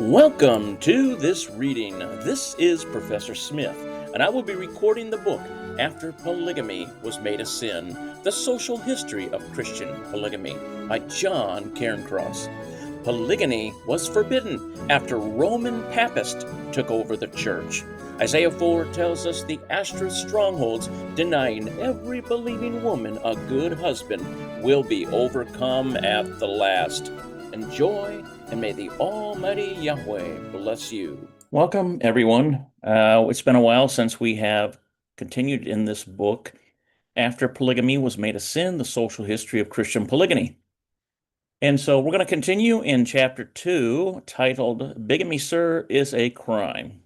Welcome to this reading. This is Professor Smith, and I will be recording the book After Polygamy Was Made a Sin, The Social History of Christian Polygamy by John Cairncross. Polygamy was forbidden after Roman papists took over the church. Isaiah 4 tells us the Astra strongholds denying every believing woman a good husband will be overcome at the last. Enjoy, and may the Almighty Yahweh bless you. Welcome, everyone. It's been a while since we have continued in this book, After Polygamy Was Made a Sin, The Social History of Christian Polygamy. And so we're going to continue in chapter 2, titled, Bigamy, Sir, is a Crime.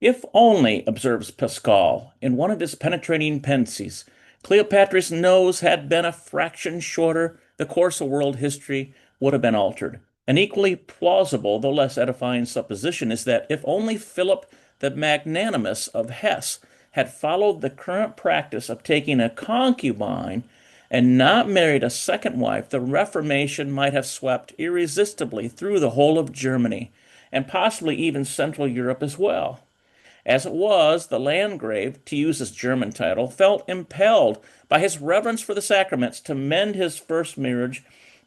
If only, observes Pascal, in one of his penetrating pensies, Cleopatra's nose had been a fraction shorter, the course of world history would have been altered. An equally plausible, though less edifying supposition is that if only Philip the Magnanimous of Hesse had followed the current practice of taking a concubine and not married a second wife, the Reformation might have swept irresistibly through the whole of Germany, and possibly even Central Europe as well. As it was, the Landgrave, to use his German title, felt impelled by his reverence for the sacraments to mend his first marriage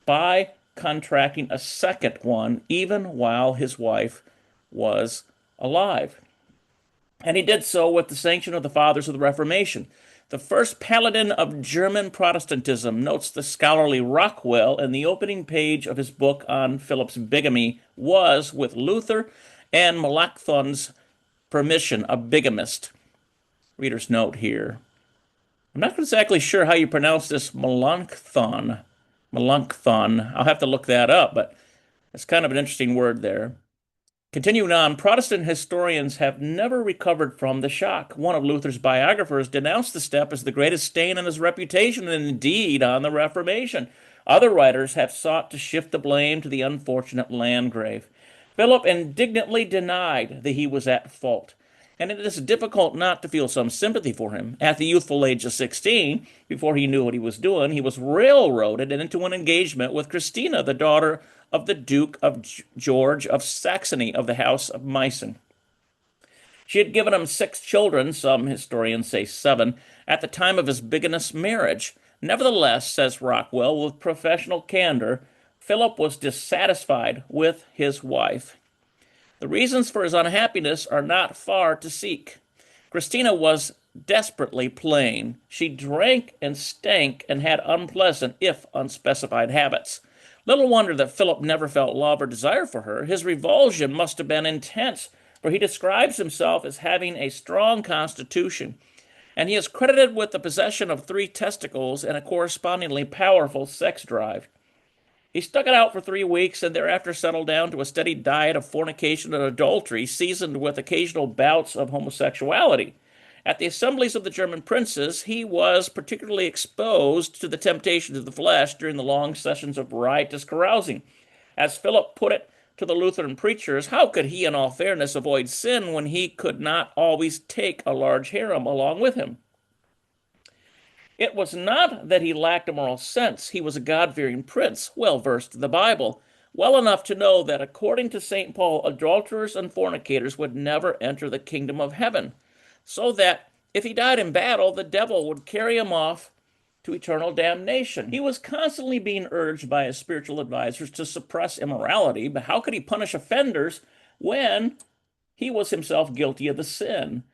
by contracting a second one, even while his wife was alive. And he did so with the sanction of the fathers of the Reformation. The first paladin of German Protestantism, notes the scholarly Rockwell in the opening page of his book on Philip's bigamy, was, with Luther and Melanchthon's permission, a bigamist. Reader's note here. I'm not exactly sure how you pronounce this Melanchthon. I'll have to look that up, but it's kind of an interesting word there. Continuing on, Protestant historians have never recovered from the shock. One of Luther's biographers denounced the step as the greatest stain on his reputation and indeed on the Reformation. Other writers have sought to shift the blame to the unfortunate Landgrave. Philip indignantly denied that he was at fault, and it is difficult not to feel some sympathy for him. At the youthful age of 16, before he knew what he was doing, he was railroaded into an engagement with Christina, the daughter of the Duke of George of Saxony of the House of Meissen. She had given him 6 children, some historians say 7, at the time of his bigamous marriage. Nevertheless, says Rockwell with professional candor, Philip was dissatisfied with his wife. The reasons for his unhappiness are not far to seek. Christina was desperately plain. She drank and stank and had unpleasant, if unspecified, habits. Little wonder that Philip never felt love or desire for her. His revulsion must have been intense, for he describes himself as having a strong constitution, and he is credited with the possession of 3 testicles and a correspondingly powerful sex drive. He stuck it out for 3 weeks and thereafter settled down to a steady diet of fornication and adultery, seasoned with occasional bouts of homosexuality. At the assemblies of the German princes, he was particularly exposed to the temptations of the flesh during the long sessions of riotous carousing. As Philip put it to the Lutheran preachers, how could he, in all fairness, avoid sin when he could not always take a large harem along with him? It was not that he lacked a moral sense. He was a God-fearing prince, well versed in the Bible, well enough to know that, according to St. Paul, adulterers and fornicators would never enter the kingdom of heaven, so that if he died in battle, the devil would carry him off to eternal damnation. He was constantly being urged by his spiritual advisors to suppress immorality, but how could he punish offenders when he was himself guilty of the sin?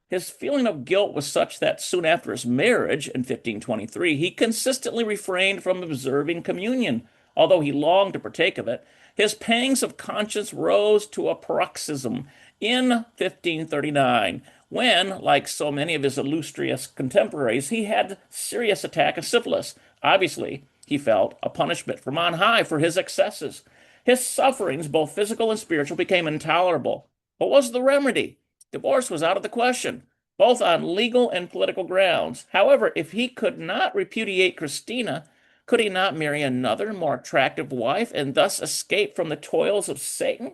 His feeling of guilt was such that soon after his marriage, in 1523, he consistently refrained from observing communion, although he longed to partake of it. His pangs of conscience rose to a paroxysm in 1539, when, like so many of his illustrious contemporaries, he had a serious attack of syphilis. Obviously, he felt a punishment from on high for his excesses. His sufferings, both physical and spiritual, became intolerable. What was the remedy? Divorce was out of the question, both on legal and political grounds. However, if he could not repudiate Christina, could he not marry another, more attractive wife and thus escape from the toils of Satan?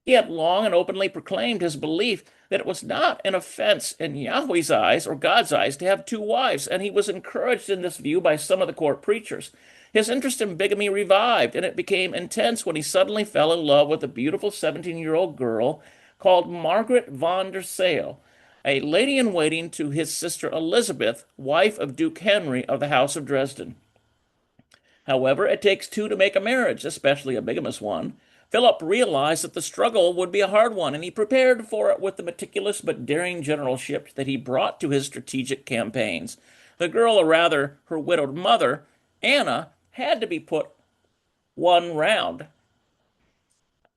He had long and openly proclaimed his belief that it was not an offense in Yahweh's eyes or God's eyes to have 2 wives, and he was encouraged in this view by some of the court preachers. His interest in bigamy revived, and it became intense when he suddenly fell in love with a beautiful 17-year-old girl called Margaret von der Sale, a lady-in-waiting to his sister Elizabeth, wife of Duke Henry of the House of Dresden. However, it takes two to make a marriage, especially a bigamous one. Philip realized that the struggle would be a hard one, and he prepared for it with the meticulous but daring generalship that he brought to his strategic campaigns. The girl, or rather her widowed mother, Anna, had to be put one round.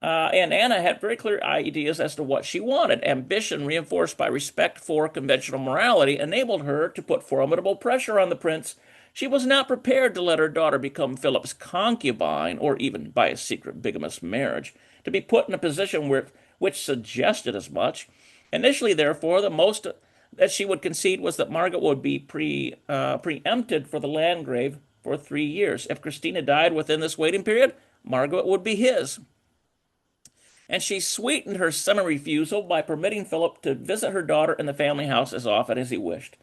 And Anna had very clear ideas as to what she wanted. Ambition, reinforced by respect for conventional morality, enabled her to put formidable pressure on the prince. She was not prepared to let her daughter become Philip's concubine, or even by a secret bigamous marriage, to be put in a position which suggested as much. Initially, therefore, the most that she would concede was that Margaret would be preempted for the Landgrave for 3 years. If Christina died within this waiting period, Margaret would be his. And she sweetened her semi-refusal by permitting Philip to visit her daughter in the family house as often as he wished.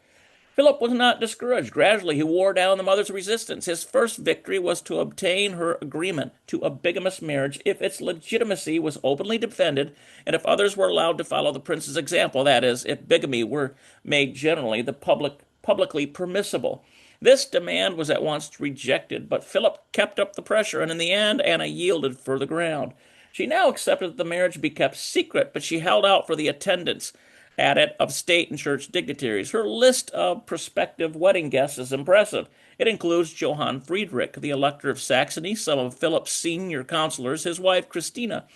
Philip was not discouraged. Gradually, he wore down the mother's resistance. His first victory was to obtain her agreement to a bigamous marriage if its legitimacy was openly defended and if others were allowed to follow the prince's example, that is, if bigamy were made generally publicly permissible. This demand was at once rejected, but Philip kept up the pressure, and in the end, Anna yielded for the ground. She now accepted that the marriage be kept secret, but she held out for the attendance at it of state and church dignitaries. Her list of prospective wedding guests is impressive. It includes Johann Friedrich, the Elector of Saxony, some of Philip's senior counselors, his wife Christina,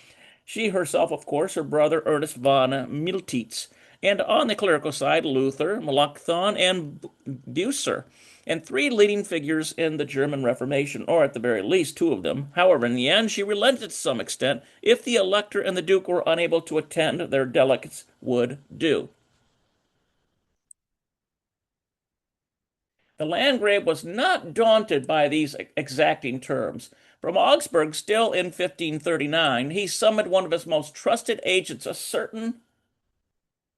she herself, of course, her brother Ernest von Miltitz, and on the clerical side, Luther, Melanchthon, and Bucer, and three leading figures in the German Reformation, or at the very least two of them. However, in the end, she relented to some extent. If the elector and the duke were unable to attend, their delegates would do. The Landgrave was not daunted by these exacting terms. From Augsburg, still in 1539, he summoned one of his most trusted agents, a certain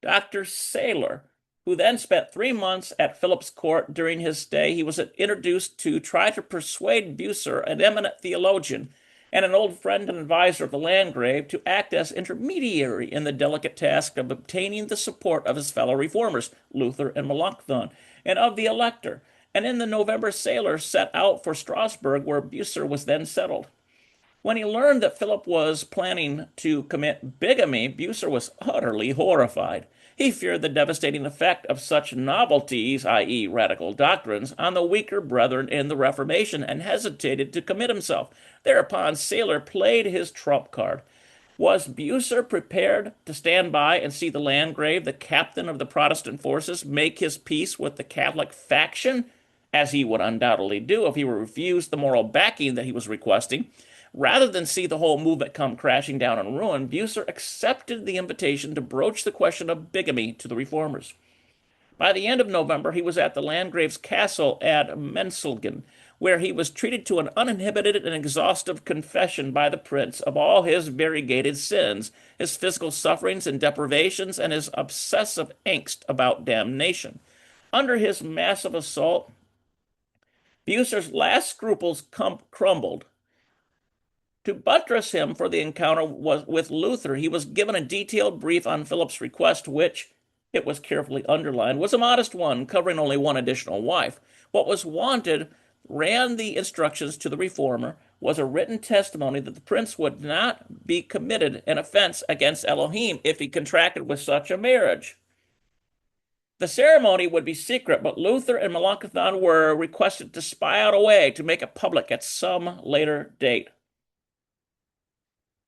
Dr. Saylor, who then spent 3 months at Philip's court. During his stay, he was introduced to try to persuade Bucer, an eminent theologian and an old friend and advisor of the Landgrave, to act as intermediary in the delicate task of obtaining the support of his fellow reformers, Luther and Melanchthon, and of the elector. And in the November, Saylor set out for Strasbourg, where Bucer was then settled. When he learned that Philip was planning to commit bigamy, Bucer was utterly horrified. He feared the devastating effect of such novelties, i.e., radical doctrines, on the weaker brethren in the Reformation, and hesitated to commit himself. Thereupon Saylor played his trump card. Was Bucer prepared to stand by and see the Landgrave, the captain of the Protestant forces, make his peace with the Catholic faction, as he would undoubtedly do if he were refused the moral backing that he was requesting? Rather than see the whole movement come crashing down in ruin, Bucer accepted the invitation to broach the question of bigamy to the reformers. By the end of November, he was at the Landgrave's castle at Menselgen, where he was treated to an uninhibited and exhaustive confession by the prince of all his variegated sins, his physical sufferings and deprivations, and his obsessive angst about damnation. Under his massive assault, Bucer's last scruples crumbled. To buttress him for the encounter with Luther, he was given a detailed brief on Philip's request, which, it was carefully underlined, was a modest one, covering only one additional wife. What was wanted, ran the instructions to the reformer, was a written testimony that the prince would not be committed an offense against Elohim if he contracted with such a marriage. The ceremony would be secret, but Luther and Melanchthon were requested to spy out a way to make it public at some later date.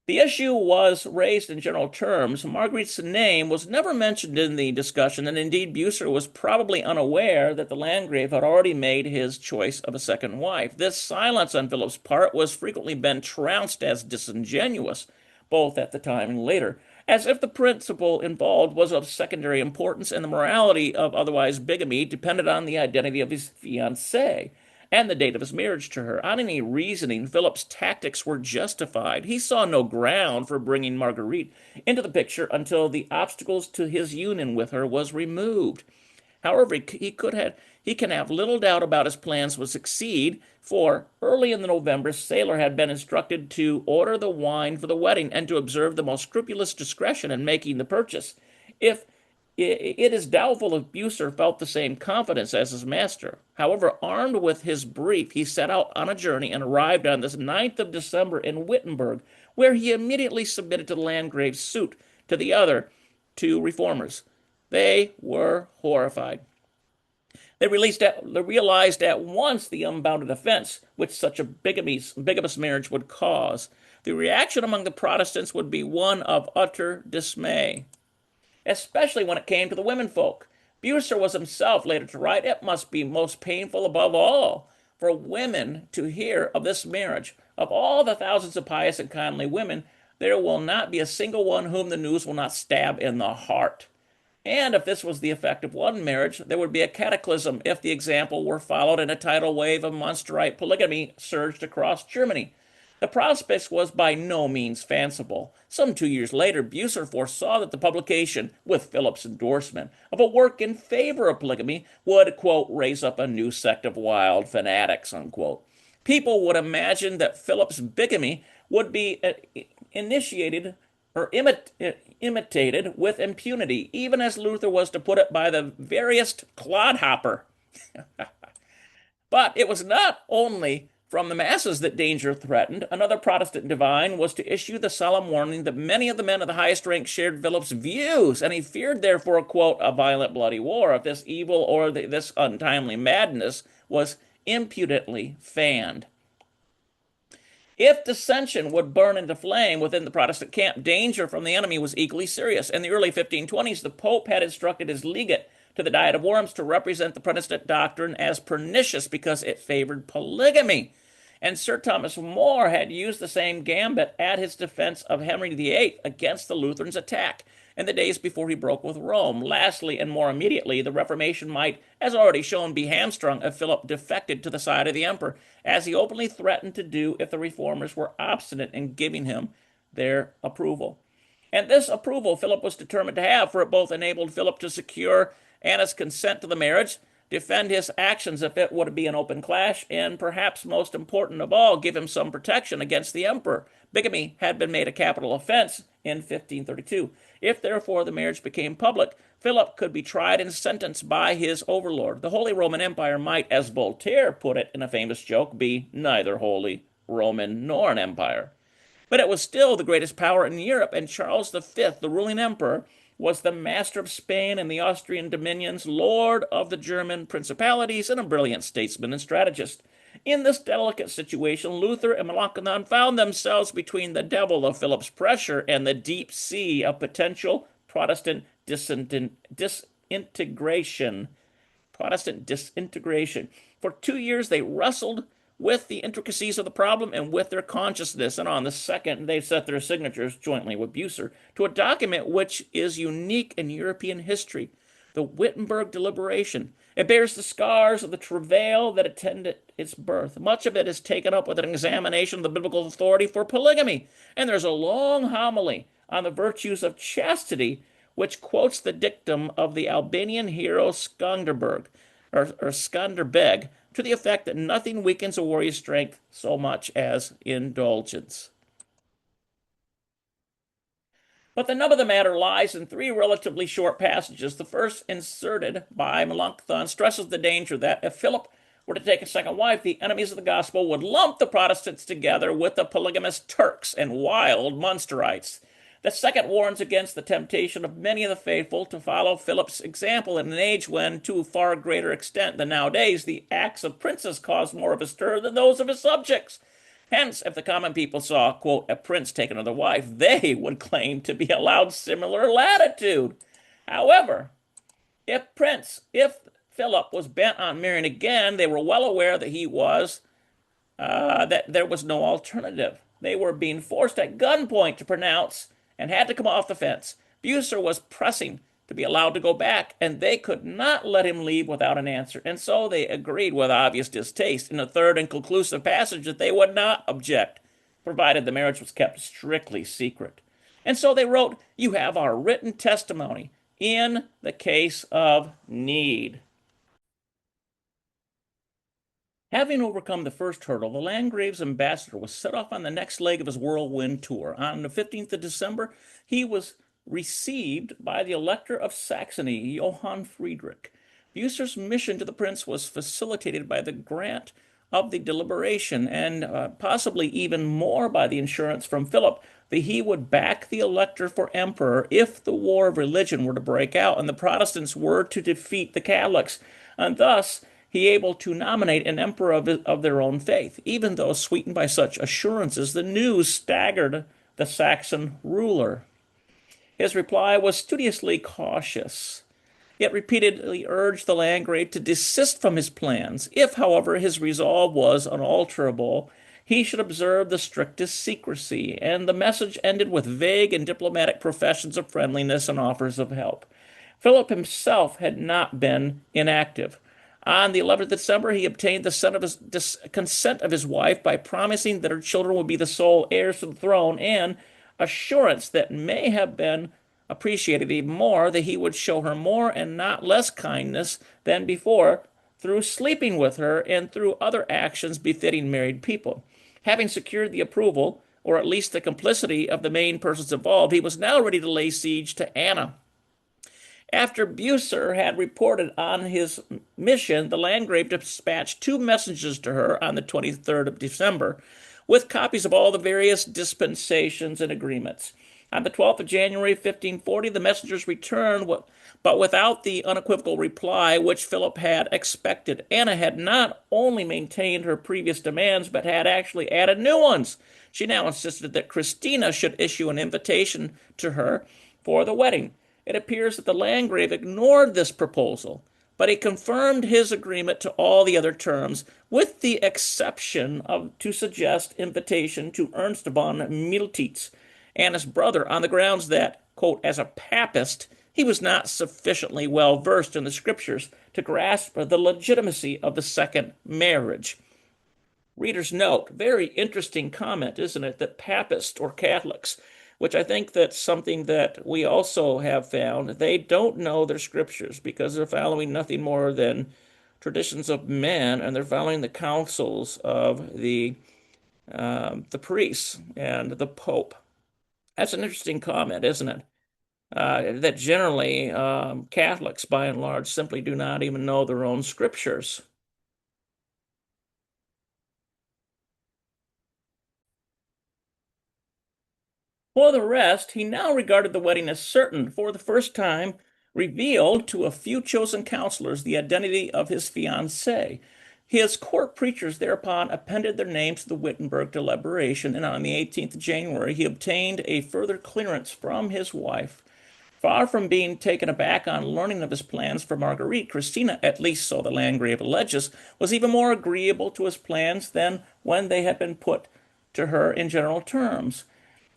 The issue was raised in general terms. Marguerite's name was never mentioned in the discussion, and indeed Bucer was probably unaware that the Landgrave had already made his choice of a second wife. This silence on Philip's part was frequently been trounced as disingenuous, both at the time and later, as if the principle involved was of secondary importance and the morality of otherwise bigamy depended on the identity of his fiancée and the date of his marriage to her. On any reasoning, Philip's tactics were justified. He saw no ground for bringing Marguerite into the picture until the obstacles to his union with her was removed. However, he could he can have little doubt about his plans would succeed, for early in the November, Sailor had been instructed to order the wine for the wedding and to observe the most scrupulous discretion in making the purchase. If it is doubtful if Bucer felt the same confidence as his master. However, armed with his brief, he set out on a journey and arrived on the 9th of December in Wittenberg, where he immediately submitted to the Landgrave's suit to the other two reformers. They were horrified. They realized at once the unbounded offense which such a bigamous marriage would cause. The reaction among the Protestants would be one of utter dismay, especially when it came to the womenfolk. Bucer was himself later to write, "It must be most painful above all for women to hear of this marriage. Of all the thousands of pious and kindly women, there will not be a single one whom the news will not stab in the heart." And if this was the effect of one marriage, there would be a cataclysm if the example were followed and a tidal wave of monsterite polygamy surged across Germany. The prospect was by no means fanciful. Some 2 years later, Bucer foresaw that the publication, with Philip's endorsement, of a work in favor of polygamy would, quote, raise up a new sect of wild fanatics, unquote. People would imagine that Philip's bigamy would be initiated or imitated with impunity, even as Luther was to put it by the veriest clodhopper. But it was not only from the masses that danger threatened. Another Protestant divine was to issue the solemn warning that many of the men of the highest rank shared Philip's views, and he feared, therefore, quote, a violent bloody war if this evil or this untimely madness was impudently fanned. If dissension would burn into flame within the Protestant camp, danger from the enemy was equally serious. In the early 1520s, the Pope had instructed his legate to the Diet of Worms to represent the Protestant doctrine as pernicious because it favored polygamy. And Sir Thomas More had used the same gambit at his defense of Henry VIII against the Lutherans' attack in the days before he broke with Rome. Lastly, and more immediately, the Reformation might, as already shown, be hamstrung if Philip defected to the side of the emperor, as he openly threatened to do if the reformers were obstinate in giving him their approval. And this approval Philip was determined to have, for it both enabled Philip to secure Anna's consent to the marriage, defend his actions if it would be an open clash, and perhaps most important of all, give him some protection against the emperor. Bigamy had been made a capital offense in 1532. If, therefore, the marriage became public, Philip could be tried and sentenced by his overlord. The Holy Roman Empire might, as Voltaire put it in a famous joke, be neither Holy Roman nor an empire. But it was still the greatest power in Europe, and Charles V, the ruling emperor, was the master of Spain and the Austrian dominions, lord of the German principalities, and a brilliant statesman and strategist. In this delicate situation, Luther and Melanchthon found themselves between the devil of Philip's pressure and the deep sea of potential Protestant disintegration. For 2 years, they wrestled with the intricacies of the problem and with their consciousness, and on the second they set their signatures, jointly with Bucer, to a document which is unique in European history, the Wittenberg Deliberation. It bears the scars of the travail that attended its birth. Much of it is taken up with an examination of the biblical authority for polygamy, and there's a long homily on the virtues of chastity, which quotes the dictum of the Albanian hero Skanderbeg, to the effect that nothing weakens a warrior's strength so much as indulgence. But the nub of the matter lies in 3 relatively short passages. The first, inserted by Melanchthon, stresses the danger that if Philip were to take a second wife, the enemies of the gospel would lump the Protestants together with the polygamous Turks and wild Munsterites. The second warns against the temptation of many of the faithful to follow Philip's example in an age when, to a far greater extent than nowadays, the acts of princes caused more of a stir than those of his subjects. Hence, if the common people saw, quote, a prince take another wife, they would claim to be allowed similar latitude. However, if Philip was bent on marrying again, they were well aware that that there was no alternative. They were being forced at gunpoint to pronounce and had to come off the fence. Bucer was pressing to be allowed to go back, and they could not let him leave without an answer, and so they agreed with obvious distaste in a third and conclusive passage that they would not object, provided the marriage was kept strictly secret. And so they wrote, "You have our written testimony in the case of need." Having overcome the first hurdle, the Landgrave's ambassador was set off on the next leg of his whirlwind tour. On the 15th of December, he was received by the Elector of Saxony, Johann Friedrich. Bucer's mission to the prince was facilitated by the grant of the deliberation and possibly even more by the assurance from Philip that he would back the elector for emperor if the war of religion were to break out and the Protestants were to defeat the Catholics. And thus, he able to nominate an emperor of their own faith. Even though sweetened by such assurances, the news staggered the Saxon ruler. His reply was studiously cautious. It repeatedly urged the Landgrave to desist from his plans. If, however, his resolve was unalterable, he should observe the strictest secrecy, and the message ended with vague and diplomatic professions of friendliness and offers of help. Philip himself had not been inactive. On the 11th of December, he obtained the consent of his wife by promising that her children would be the sole heirs to the throne, and assurance that may have been appreciated even more that he would show her more and not less kindness than before through sleeping with her and through other actions befitting married people. Having secured the approval, or at least the complicity of the main persons involved, he was now ready to lay siege to Anna. After Bucer had reported on his mission, the Landgrave dispatched two messengers to her on the 23rd of December with copies of all the various dispensations and agreements. On the 12th of January, 1540, the messengers returned, but without the unequivocal reply which Philip had expected. Anna had not only maintained her previous demands, but had actually added new ones. She now insisted that Christina should issue an invitation to her for the wedding. It appears that the Landgrave ignored this proposal, but he confirmed his agreement to all the other terms, with the exception of to suggest invitation to Ernst von Miltitz, Anna's brother, on the grounds that, quote, as a papist, he was not sufficiently well versed in the scriptures to grasp the legitimacy of the second marriage. Reader's note, very interesting comment, isn't it, that papists or Catholics, which I think that's something that we also have found, they don't know their scriptures because they're following nothing more than traditions of men, and they're following the counsels of the priests and the Pope. That's an interesting comment, isn't it? That generally Catholics, by and large, simply do not even know their own scriptures. For the rest, he now regarded the wedding as certain, for the first time revealed to a few chosen counselors the identity of his fiancée. His court preachers thereupon appended their names to the Wittenberg deliberation, and on the 18th of January he obtained a further clearance from his wife. Far from being taken aback on learning of his plans for Marguerite, Christina, at least so the Landgrave alleges, was even more agreeable to his plans than when they had been put to her in general terms.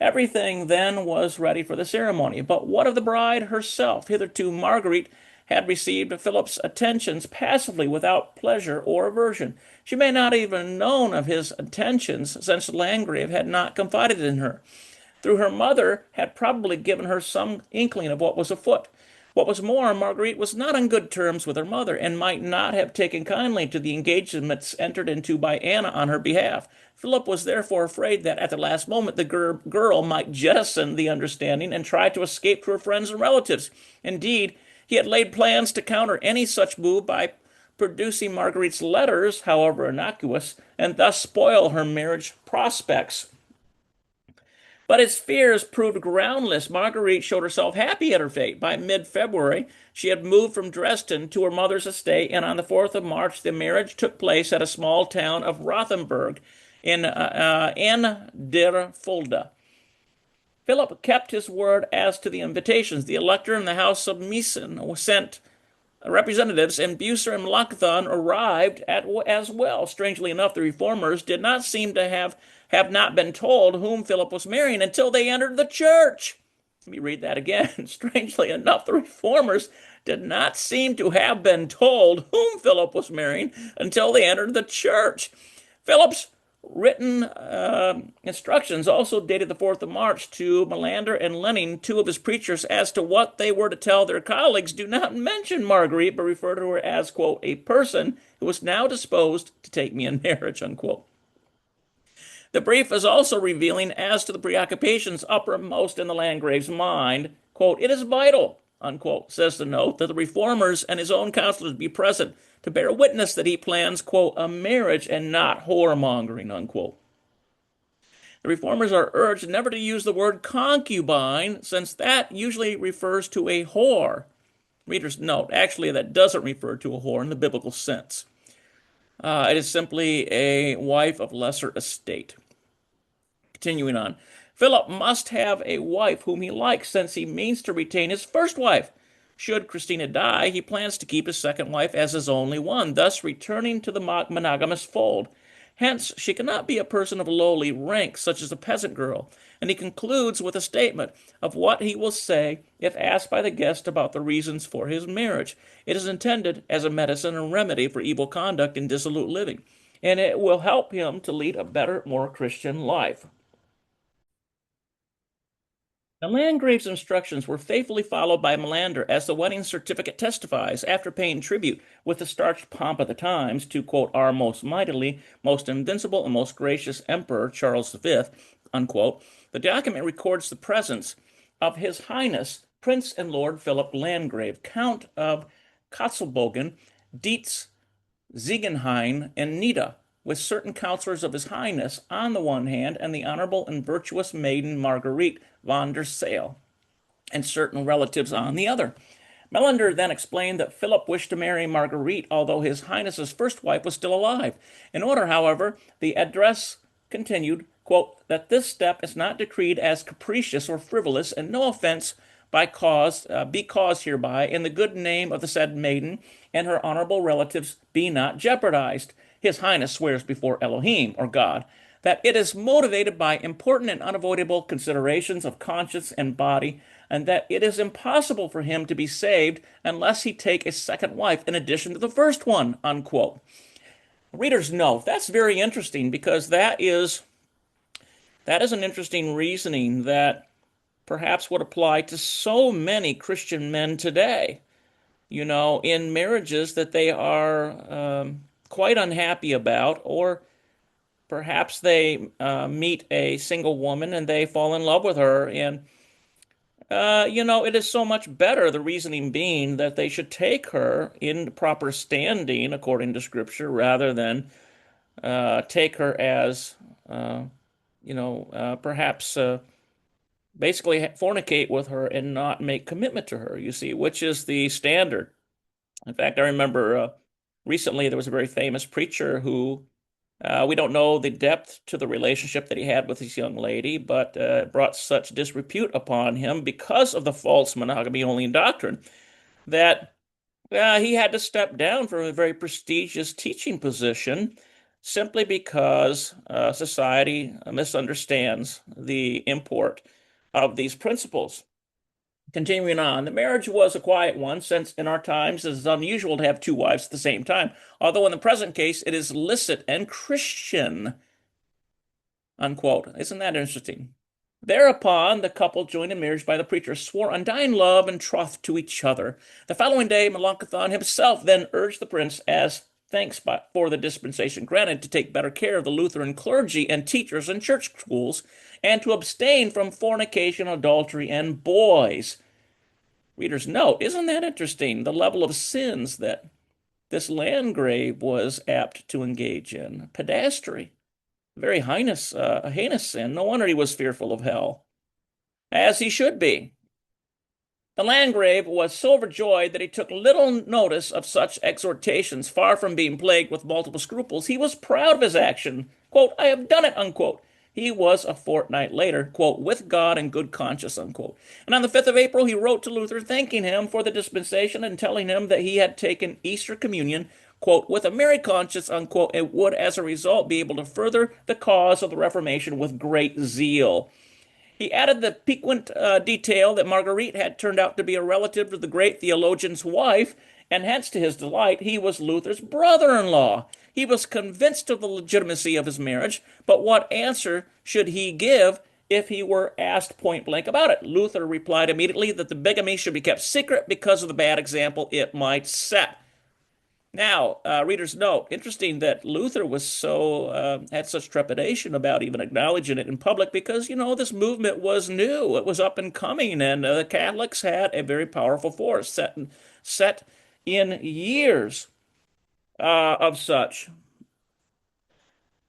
Everything then was ready for the ceremony. But what of the bride herself? Hitherto Marguerite had received Philip's attentions passively without pleasure or aversion. She may not even have known of his attentions, since the Landgrave had not confided in her. Through her mother had probably given her some inkling of what was afoot. What was more, Marguerite was not on good terms with her mother, and might not have taken kindly to the engagements entered into by Anna on her behalf. Philip was therefore afraid that at the last moment the girl might jettison the understanding and try to escape to her friends and relatives. Indeed, he had laid plans to counter any such move by producing Marguerite's letters, however innocuous, and thus spoil her marriage prospects. But his fears proved groundless. Marguerite showed herself happy at her fate. By mid-February, she had moved from Dresden to her mother's estate, and on the 4th of March, the marriage took place at a small town of Rothenburg in der Fulda. Philip kept his word as to the invitations. The elector and the House of Meissen sent representatives, and Bucer and Melanchthon arrived as well. Strangely enough, the reformers did not seem to have not been told whom Philip was marrying until they entered the church. Let me read that again. Strangely enough, the reformers did not seem to have been told whom Philip was marrying until they entered the church. Philip's Written instructions also dated the 4th of March to Melander and Lenning, two of his preachers, as to what they were to tell their colleagues. Do not mention Marguerite, but refer to her as, quote, a person who is now disposed to take me in marriage, unquote. The brief is also revealing as to the preoccupations uppermost in the Landgrave's mind. Quote, it is vital, unquote, says the note, that the reformers and his own counselors be present to bear witness that he plans, quote, a marriage and not whoremongering, unquote. The reformers are urged never to use the word concubine, since that usually refers to a whore. Readers note, actually, that doesn't refer to a whore in the biblical sense. It is simply a wife of lesser estate. Continuing on, Philip must have a wife whom he likes, since he means to retain his first wife. Should Christina die, he plans to keep his second wife as his only one, thus returning to the monogamous fold. Hence, she cannot be a person of lowly rank, such as a peasant girl. And he concludes with a statement of what he will say if asked by the guest about the reasons for his marriage. It is intended as a medicine and remedy for evil conduct and dissolute living, and it will help him to lead a better, more Christian life. The Landgrave's instructions were faithfully followed by Melander, as the wedding certificate testifies, after paying tribute with the starched pomp of the times to, quote, our most mightily, most invincible, and most gracious Emperor Charles V, unquote. The document records the presence of His Highness Prince and Lord Philip Landgrave, Count of Katzelbogen, Dietz, Ziegenhain, and Nida, with certain counselors of His Highness on the one hand, and the honorable and virtuous maiden Marguerite von der Sale, and certain relatives on the other. Melander then explained that Philip wished to marry Marguerite, although His Highness's first wife was still alive. In order, however, the address continued, quote, that this step is not decreed as capricious or frivolous, and no offense be caused hereby, in the good name of the said maiden and her honorable relatives be not jeopardized. His Highness swears before Elohim, or God, that it is motivated by important and unavoidable considerations of conscience and body, and that it is impossible for him to be saved unless he take a second wife in addition to the first one, unquote. Readers note, that's very interesting, because that is an interesting reasoning that perhaps would apply to so many Christian men today, in marriages that they are quite unhappy about, or perhaps they meet a single woman and they fall in love with her, and it is so much better, the reasoning being that they should take her in proper standing according to Scripture, rather than take her as, perhaps basically fornicate with her and not make commitment to her, you see, which is the standard. In fact, I remember recently there was a very famous preacher who, we don't know the depth to the relationship that he had with this young lady, but brought such disrepute upon him because of the false monogamy-only doctrine that he had to step down from a very prestigious teaching position, simply because society misunderstands the import of these principles. Continuing on, the marriage was a quiet one, since in our times it is unusual to have two wives at the same time, although in the present case it is licit and Christian, unquote. Isn't that interesting? Thereupon the couple, joined in marriage by the preacher, swore undying love and troth to each other. The following day Melanchthon himself then urged the prince, as thanks for the dispensation granted, to take better care of the Lutheran clergy and teachers in church schools, and to abstain from fornication, adultery, and boys. Readers note, isn't that interesting, the level of sins that this Landgrave was apt to engage in? Pedastry, very a heinous sin. No wonder he was fearful of hell, as he should be. The Landgrave was so overjoyed that he took little notice of such exhortations. Far from being plagued with multiple scruples, he was proud of his action. Quote, I have done it, unquote. He was a fortnight later, quote, with God and good conscience, unquote. And on the 5th of April, he wrote to Luther, thanking him for the dispensation and telling him that he had taken Easter communion, quote, with a merry conscience, unquote, and would, as a result, be able to further the cause of the Reformation with great zeal. He added the piquant detail that Marguerite had turned out to be a relative of the great theologian's wife, and hence, to his delight, he was Luther's brother-in-law. He was convinced of the legitimacy of his marriage, but what answer should he give if he were asked point blank about it? Luther replied immediately that the bigamy should be kept secret because of the bad example it might set. Now, readers note, interesting that Luther was had such trepidation about even acknowledging it in public because, this movement was new. It was up and coming, and the Catholics had a very powerful force set in years of such.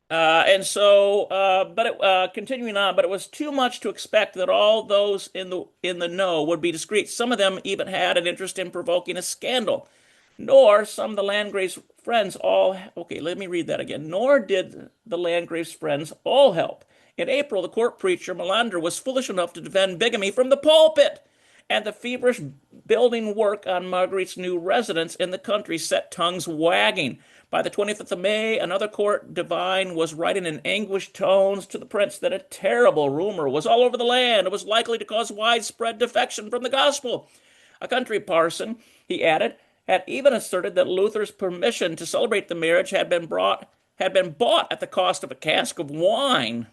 Continuing on, but it was too much to expect that all those in the know would be discreet. Some of them even had an interest in provoking a scandal. Nor some of the Landgrave's friends all. Okay, let me read that again. Nor did the Landgrave's friends all help. In April, the court preacher Melander was foolish enough to defend bigamy from the pulpit, and the feverish building work on Marguerite's new residence in the country set tongues wagging. By the 25th of May, another court divine was writing in anguished tones to the prince that a terrible rumor was all over the land. It was likely to cause widespread defection from the gospel. A country parson, he added, had even asserted that Luther's permission to celebrate the marriage had been bought at the cost of a cask of wine.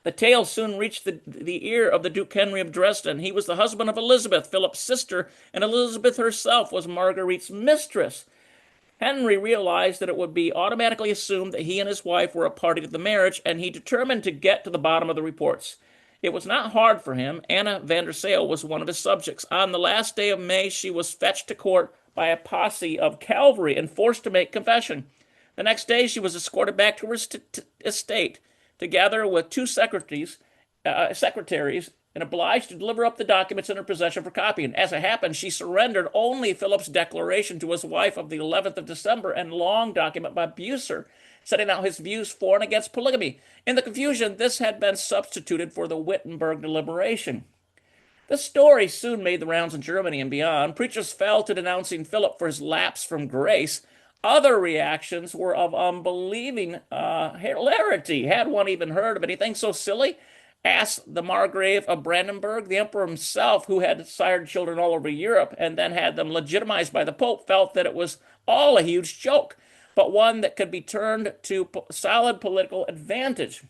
The tale soon reached the ear of the Duke Henry of Dresden. He was the husband of Elizabeth, Philip's sister, and Elizabeth herself was Marguerite's mistress. Henry realized that it would be automatically assumed that he and his wife were a party to the marriage, and he determined to get to the bottom of the reports. It was not hard for him. Anna van der Sale was one of his subjects. On the last day of May, she was fetched to court by a posse of cavalry and forced to make confession. The next day, she was escorted back to her estate, together with two secretaries, and obliged to deliver up the documents in her possession for copying. As it happened, she surrendered only Philip's declaration to his wife of the 11th of December and long document by Bucer, setting out his views for and against polygamy. In the confusion, this had been substituted for the Wittenberg deliberation. The story soon made the rounds in Germany and beyond. Preachers fell to denouncing Philip for his lapse from grace. Other reactions were of unbelieving hilarity. Had one even heard of anything so silly? Asked the Margrave of Brandenburg. The emperor himself, who had sired children all over Europe and then had them legitimized by the Pope, felt that it was all a huge joke, but one that could be turned to solid political advantage.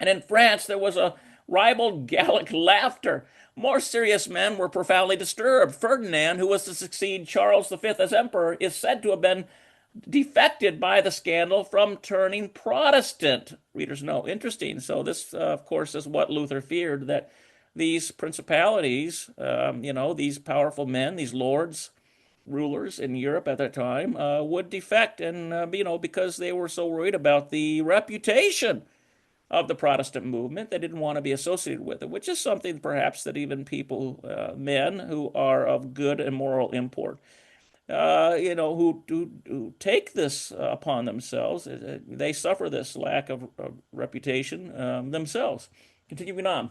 And in France, there was a ribald Gallic laughter. More serious men were profoundly disturbed. Ferdinand, who was to succeed Charles V as emperor, is said to have been defected by the scandal from turning Protestant. Readers know. Interesting. So this, of course, is what Luther feared, that these principalities, these powerful men, these lords, rulers in Europe at that time, would defect, and, because they were so worried about the reputation of the Protestant movement, they didn't want to be associated with it, which is something perhaps that even people, men who are of good and moral import, who take this upon themselves, they suffer this lack of reputation themselves. Continuing on.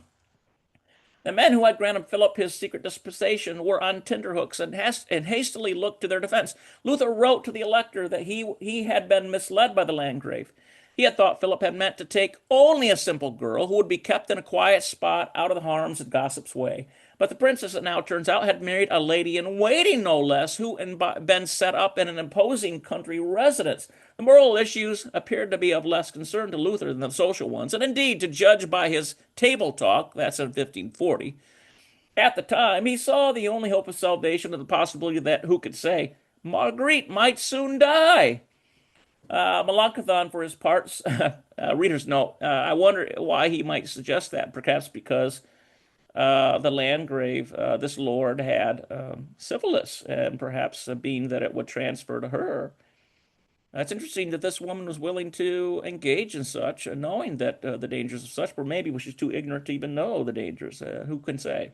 The men who had granted Philip his secret dispensation were on tenterhooks and hastily looked to their defense. Luther wrote to the elector that he had been misled by the Landgrave. He had thought Philip had meant to take only a simple girl who would be kept in a quiet spot out of the harms and gossip's way. But the princess, it now turns out, had married a lady-in-waiting, no less, who had been set up in an imposing country residence. The moral issues appeared to be of less concern to Luther than the social ones, and indeed, to judge by his table talk, that's in 1540, at the time, he saw the only hope of salvation in the possibility that, who could say, Marguerite might soon die. Melanchthon, for his part, readers note, I wonder why he might suggest that, perhaps because the Landgrave, this lord, had syphilis, and perhaps being that it would transfer to her. It's interesting that this woman was willing to engage in such, knowing that the dangers of such, or maybe she was too ignorant to even know the dangers. Who can say?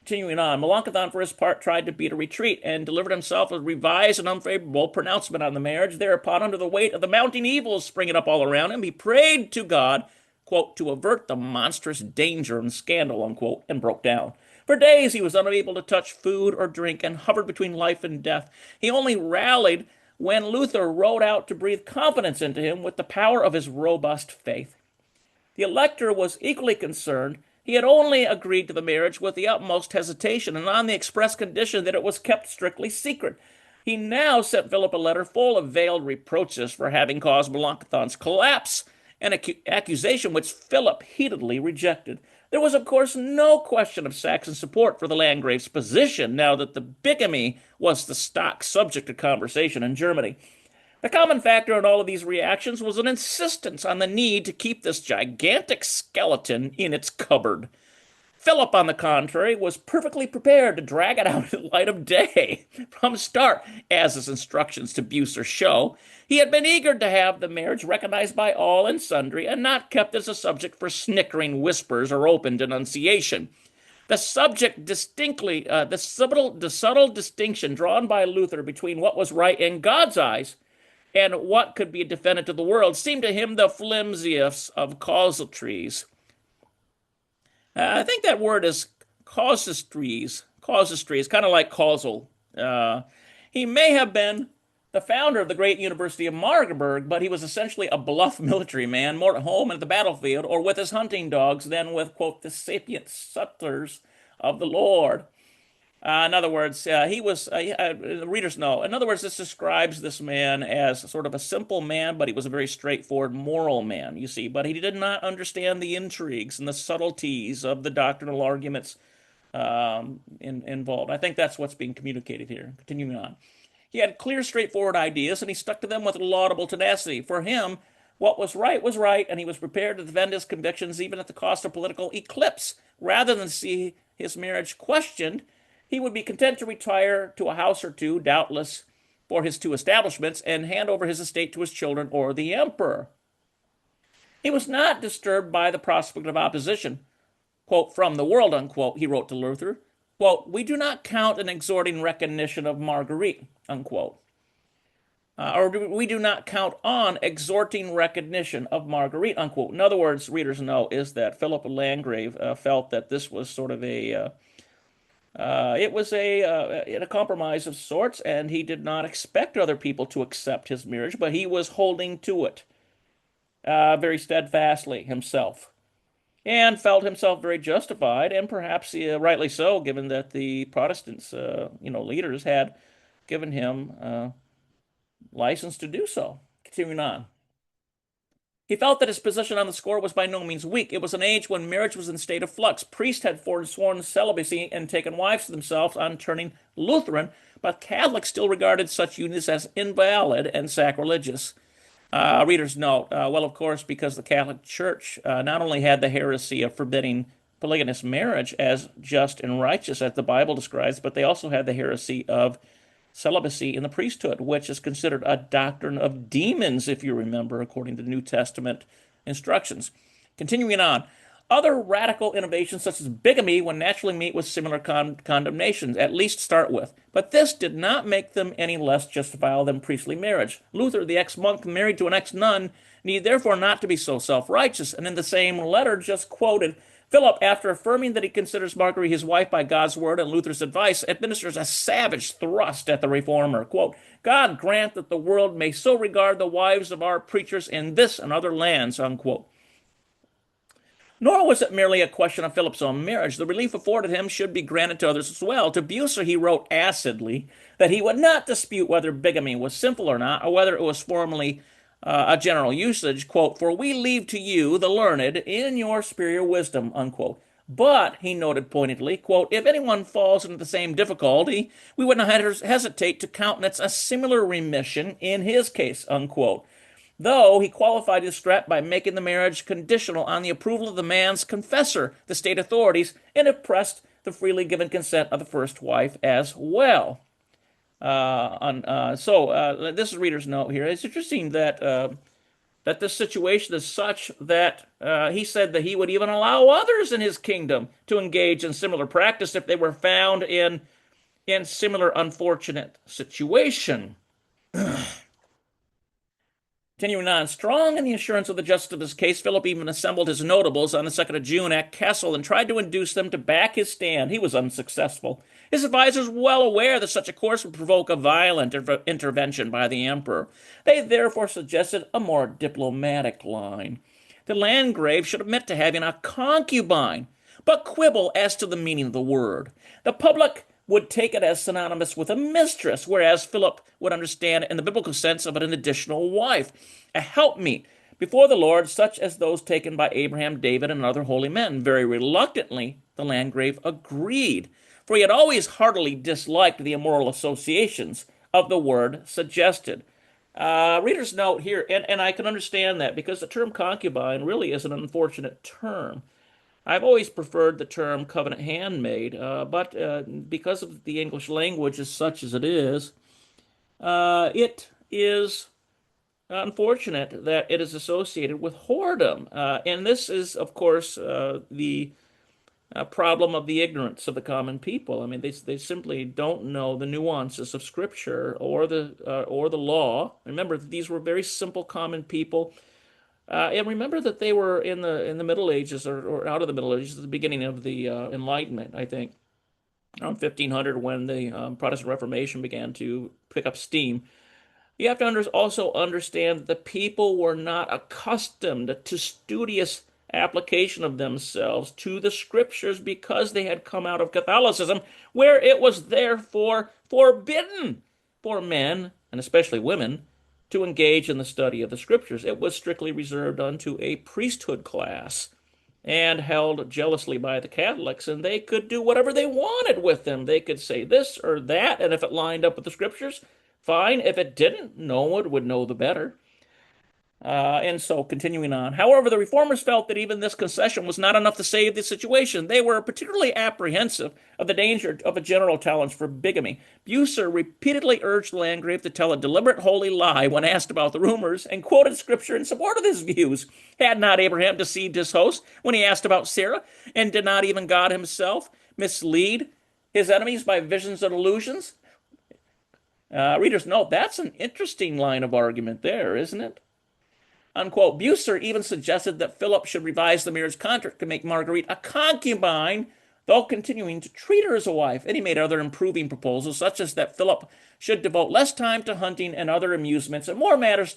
Continuing on, Melanchthon, for his part, tried to beat a retreat and delivered himself a revised and unfavorable pronouncement on the marriage. Thereupon, under the weight of the mounting evils springing up all around him, he prayed to God, quote, to avert the monstrous danger and scandal, unquote, and broke down. For days he was unable to touch food or drink and hovered between life and death. He only rallied when Luther rode out to breathe confidence into him with the power of his robust faith. The elector was equally concerned. He had only agreed to the marriage with the utmost hesitation and on the express condition that it was kept strictly secret. He now sent Philip a letter full of veiled reproaches for having caused Melanchthon's collapse, an accusation which Philip heatedly rejected. There was, of course, no question of Saxon support for the Landgrave's position now that the bigamy was the stock subject of conversation in Germany. The common factor in all of these reactions was an insistence on the need to keep this gigantic skeleton in its cupboard. Philip, on the contrary, was perfectly prepared to drag it out in the light of day. From the start, as his instructions to Bucer show, he had been eager to have the marriage recognized by all and sundry, and not kept as a subject for snickering whispers or open denunciation. The subject distinctly, the subtle distinction drawn by Luther between what was right in God's eyes and what could be defended to the world seemed to him the flimsiest of casuistries. I think that word is casuistries, kind of like causal. He may have been the founder of the great University of Marburg, but he was essentially a bluff military man, more at home at the battlefield or with his hunting dogs than with, quote, the sapient sutlers of the Lord. In other words, readers know. In other words, this describes this man as sort of a simple man, but he was a very straightforward moral man, you see. But he did not understand the intrigues and the subtleties of the doctrinal arguments involved. I think that's what's being communicated here. Continuing on. He had clear, straightforward ideas, and he stuck to them with laudable tenacity. For him, what was right, and he was prepared to defend his convictions even at the cost of political eclipse. Rather than see his marriage questioned, he would be content to retire to a house or two, doubtless for his two establishments, and hand over his estate to his children or the emperor. He was not disturbed by the prospect of opposition. Quote, from the world, unquote, he wrote to Luther. Quote, we do not count an exhorting recognition of Marguerite, unquote. Or we do not count on exhorting recognition of Marguerite, unquote. In other words, readers know, is that Philip Landgrave felt that this was sort of a compromise of sorts, and he did not expect other people to accept his marriage, but he was holding to it very steadfastly himself, and felt himself very justified, and perhaps rightly so, given that the Protestants, leaders had given him license to do so. Continuing on. He felt that his position on the score was by no means weak. It was an age when marriage was in a state of flux. Priests had forsworn celibacy and taken wives to themselves on turning Lutheran, but Catholics still regarded such unions as invalid and sacrilegious. Readers note, well, of course, because the Catholic Church not only had the heresy of forbidding polygamous marriage as just and righteous as the Bible describes, but they also had the heresy of celibacy in the priesthood, which is considered a doctrine of demons, if you remember, according to the New Testament instructions. Continuing on, other radical innovations such as bigamy would naturally meet with similar condemnations, at least start with. But this did not make them any less justifiable than priestly marriage. Luther, the ex-monk married to an ex-nun, need therefore not to be so self-righteous, and in the same letter just quoted, Philip, after affirming that he considers Marguerite his wife by God's word and Luther's advice, administers a savage thrust at the reformer. Quote, God grant that the world may so regard the wives of our preachers in this and other lands, unquote. Nor was it merely a question of Philip's own marriage. The relief afforded him should be granted to others as well. To Bucer he wrote acidly that he would not dispute whether bigamy was sinful or not, or whether it was formerly a general usage, quote, for we leave to you, the learned, in your superior wisdom, unquote. But, he noted pointedly, quote, if anyone falls into the same difficulty, we would not hesitate to countenance a similar remission in his case, unquote. Though he qualified his threat by making the marriage conditional on the approval of the man's confessor, the state authorities, and if pressed, the freely given consent of the first wife as well. This is reader's note here. It's interesting that that this situation is such that he said that he would even allow others in his kingdom to engage in similar practice if they were found in similar unfortunate situation. Continuing on, strong in the assurance of the justice of his case, Philip even assembled his notables on the 2nd of June at Kassel and tried to induce them to back his stand. He was unsuccessful. His advisers were well aware that such a course would provoke a violent intervention by the emperor. They therefore suggested a more diplomatic line. The Landgrave should admit to having a concubine, but quibble as to the meaning of the word. The public would take it as synonymous with a mistress, whereas Philip would understand it in the biblical sense of an additional wife, a helpmeet before the Lord, such as those taken by Abraham, David, and other holy men. Very reluctantly, the Landgrave agreed, for he had always heartily disliked the immoral associations of the word suggested. Reader's note here, and I can understand that because the term concubine really is an unfortunate term. I've always preferred the term covenant handmaid, but because of the English language as such as it is unfortunate that it is associated with whoredom. And this is, of course, the problem of the ignorance of the common people. I mean, they simply don't know the nuances of Scripture or the law. Remember, these were very simple common people. And remember that they were in the Middle Ages or out of the Middle Ages, at the beginning of the Enlightenment, I think, around 1500 when the Protestant Reformation began to pick up steam. You have to also understand that the people were not accustomed to studious application of themselves to the Scriptures because they had come out of Catholicism, where it was therefore forbidden for men, and especially women, to engage in the study of the Scriptures. It was strictly reserved unto a priesthood class and held jealously by the Catholics, and they could do whatever they wanted with them. They could say this or that, and if it lined up with the Scriptures, fine. If it didn't, no one would know the better. And so, continuing on. However, the reformers felt that even this concession was not enough to save the situation. They were particularly apprehensive of the danger of a general challenge for bigamy. Bucer repeatedly urged the Landgrave to tell a deliberate holy lie when asked about the rumors, and quoted Scripture in support of his views. Had not Abraham deceived his host when he asked about Sarah? And did not even God himself mislead his enemies by visions and illusions? Readers note, that's an interesting line of argument there, isn't it? Unquote. Bucer even suggested that Philip should revise the marriage contract to make Marguerite a concubine, though continuing to treat her as a wife. And he made other improving proposals, such as that Philip should devote less time to hunting and other amusements and more matters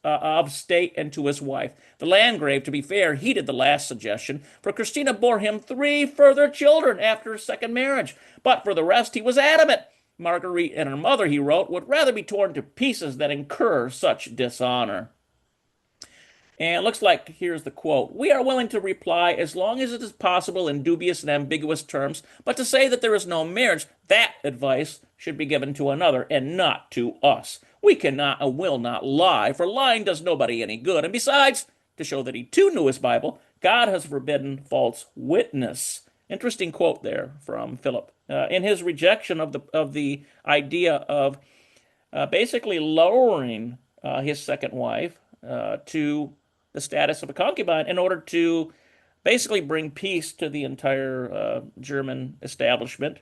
of state and to his wife. The Landgrave, to be fair, heeded the last suggestion, for Christina bore him 3 further children after her second marriage. But for the rest, he was adamant. Marguerite and her mother, he wrote, would rather be torn to pieces than incur such dishonor. And it looks like here's the quote. We are willing to reply as long as it is possible in dubious and ambiguous terms, but to say that there is no marriage, that advice should be given to another and not to us. We cannot and will not lie, for lying does nobody any good. And besides, to show that he too knew his Bible, God has forbidden false witness. Interesting quote there from Philip. In his rejection of the idea of basically lowering his second wife to the status of a concubine in order to basically bring peace to the entire German establishment,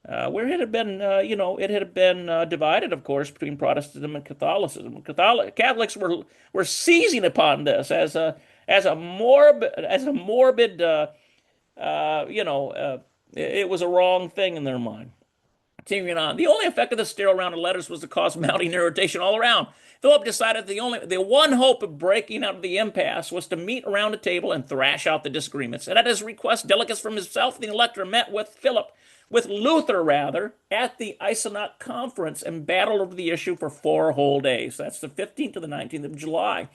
where it had been, it had been divided, of course, between Protestantism and Catholicism. Catholics were seizing upon this as a morbid, it was a wrong thing in their mind. Continuing on, the only effect of the sterile round of letters was to cause mounting irritation all around. Philip decided the one hope of breaking out of the impasse was to meet around a table and thrash out the disagreements. And at his request, delegates from himself and the elector met with Luther, at the Eisenach conference and battled over the issue for 4 whole days. That's the 15th to the 19th of July.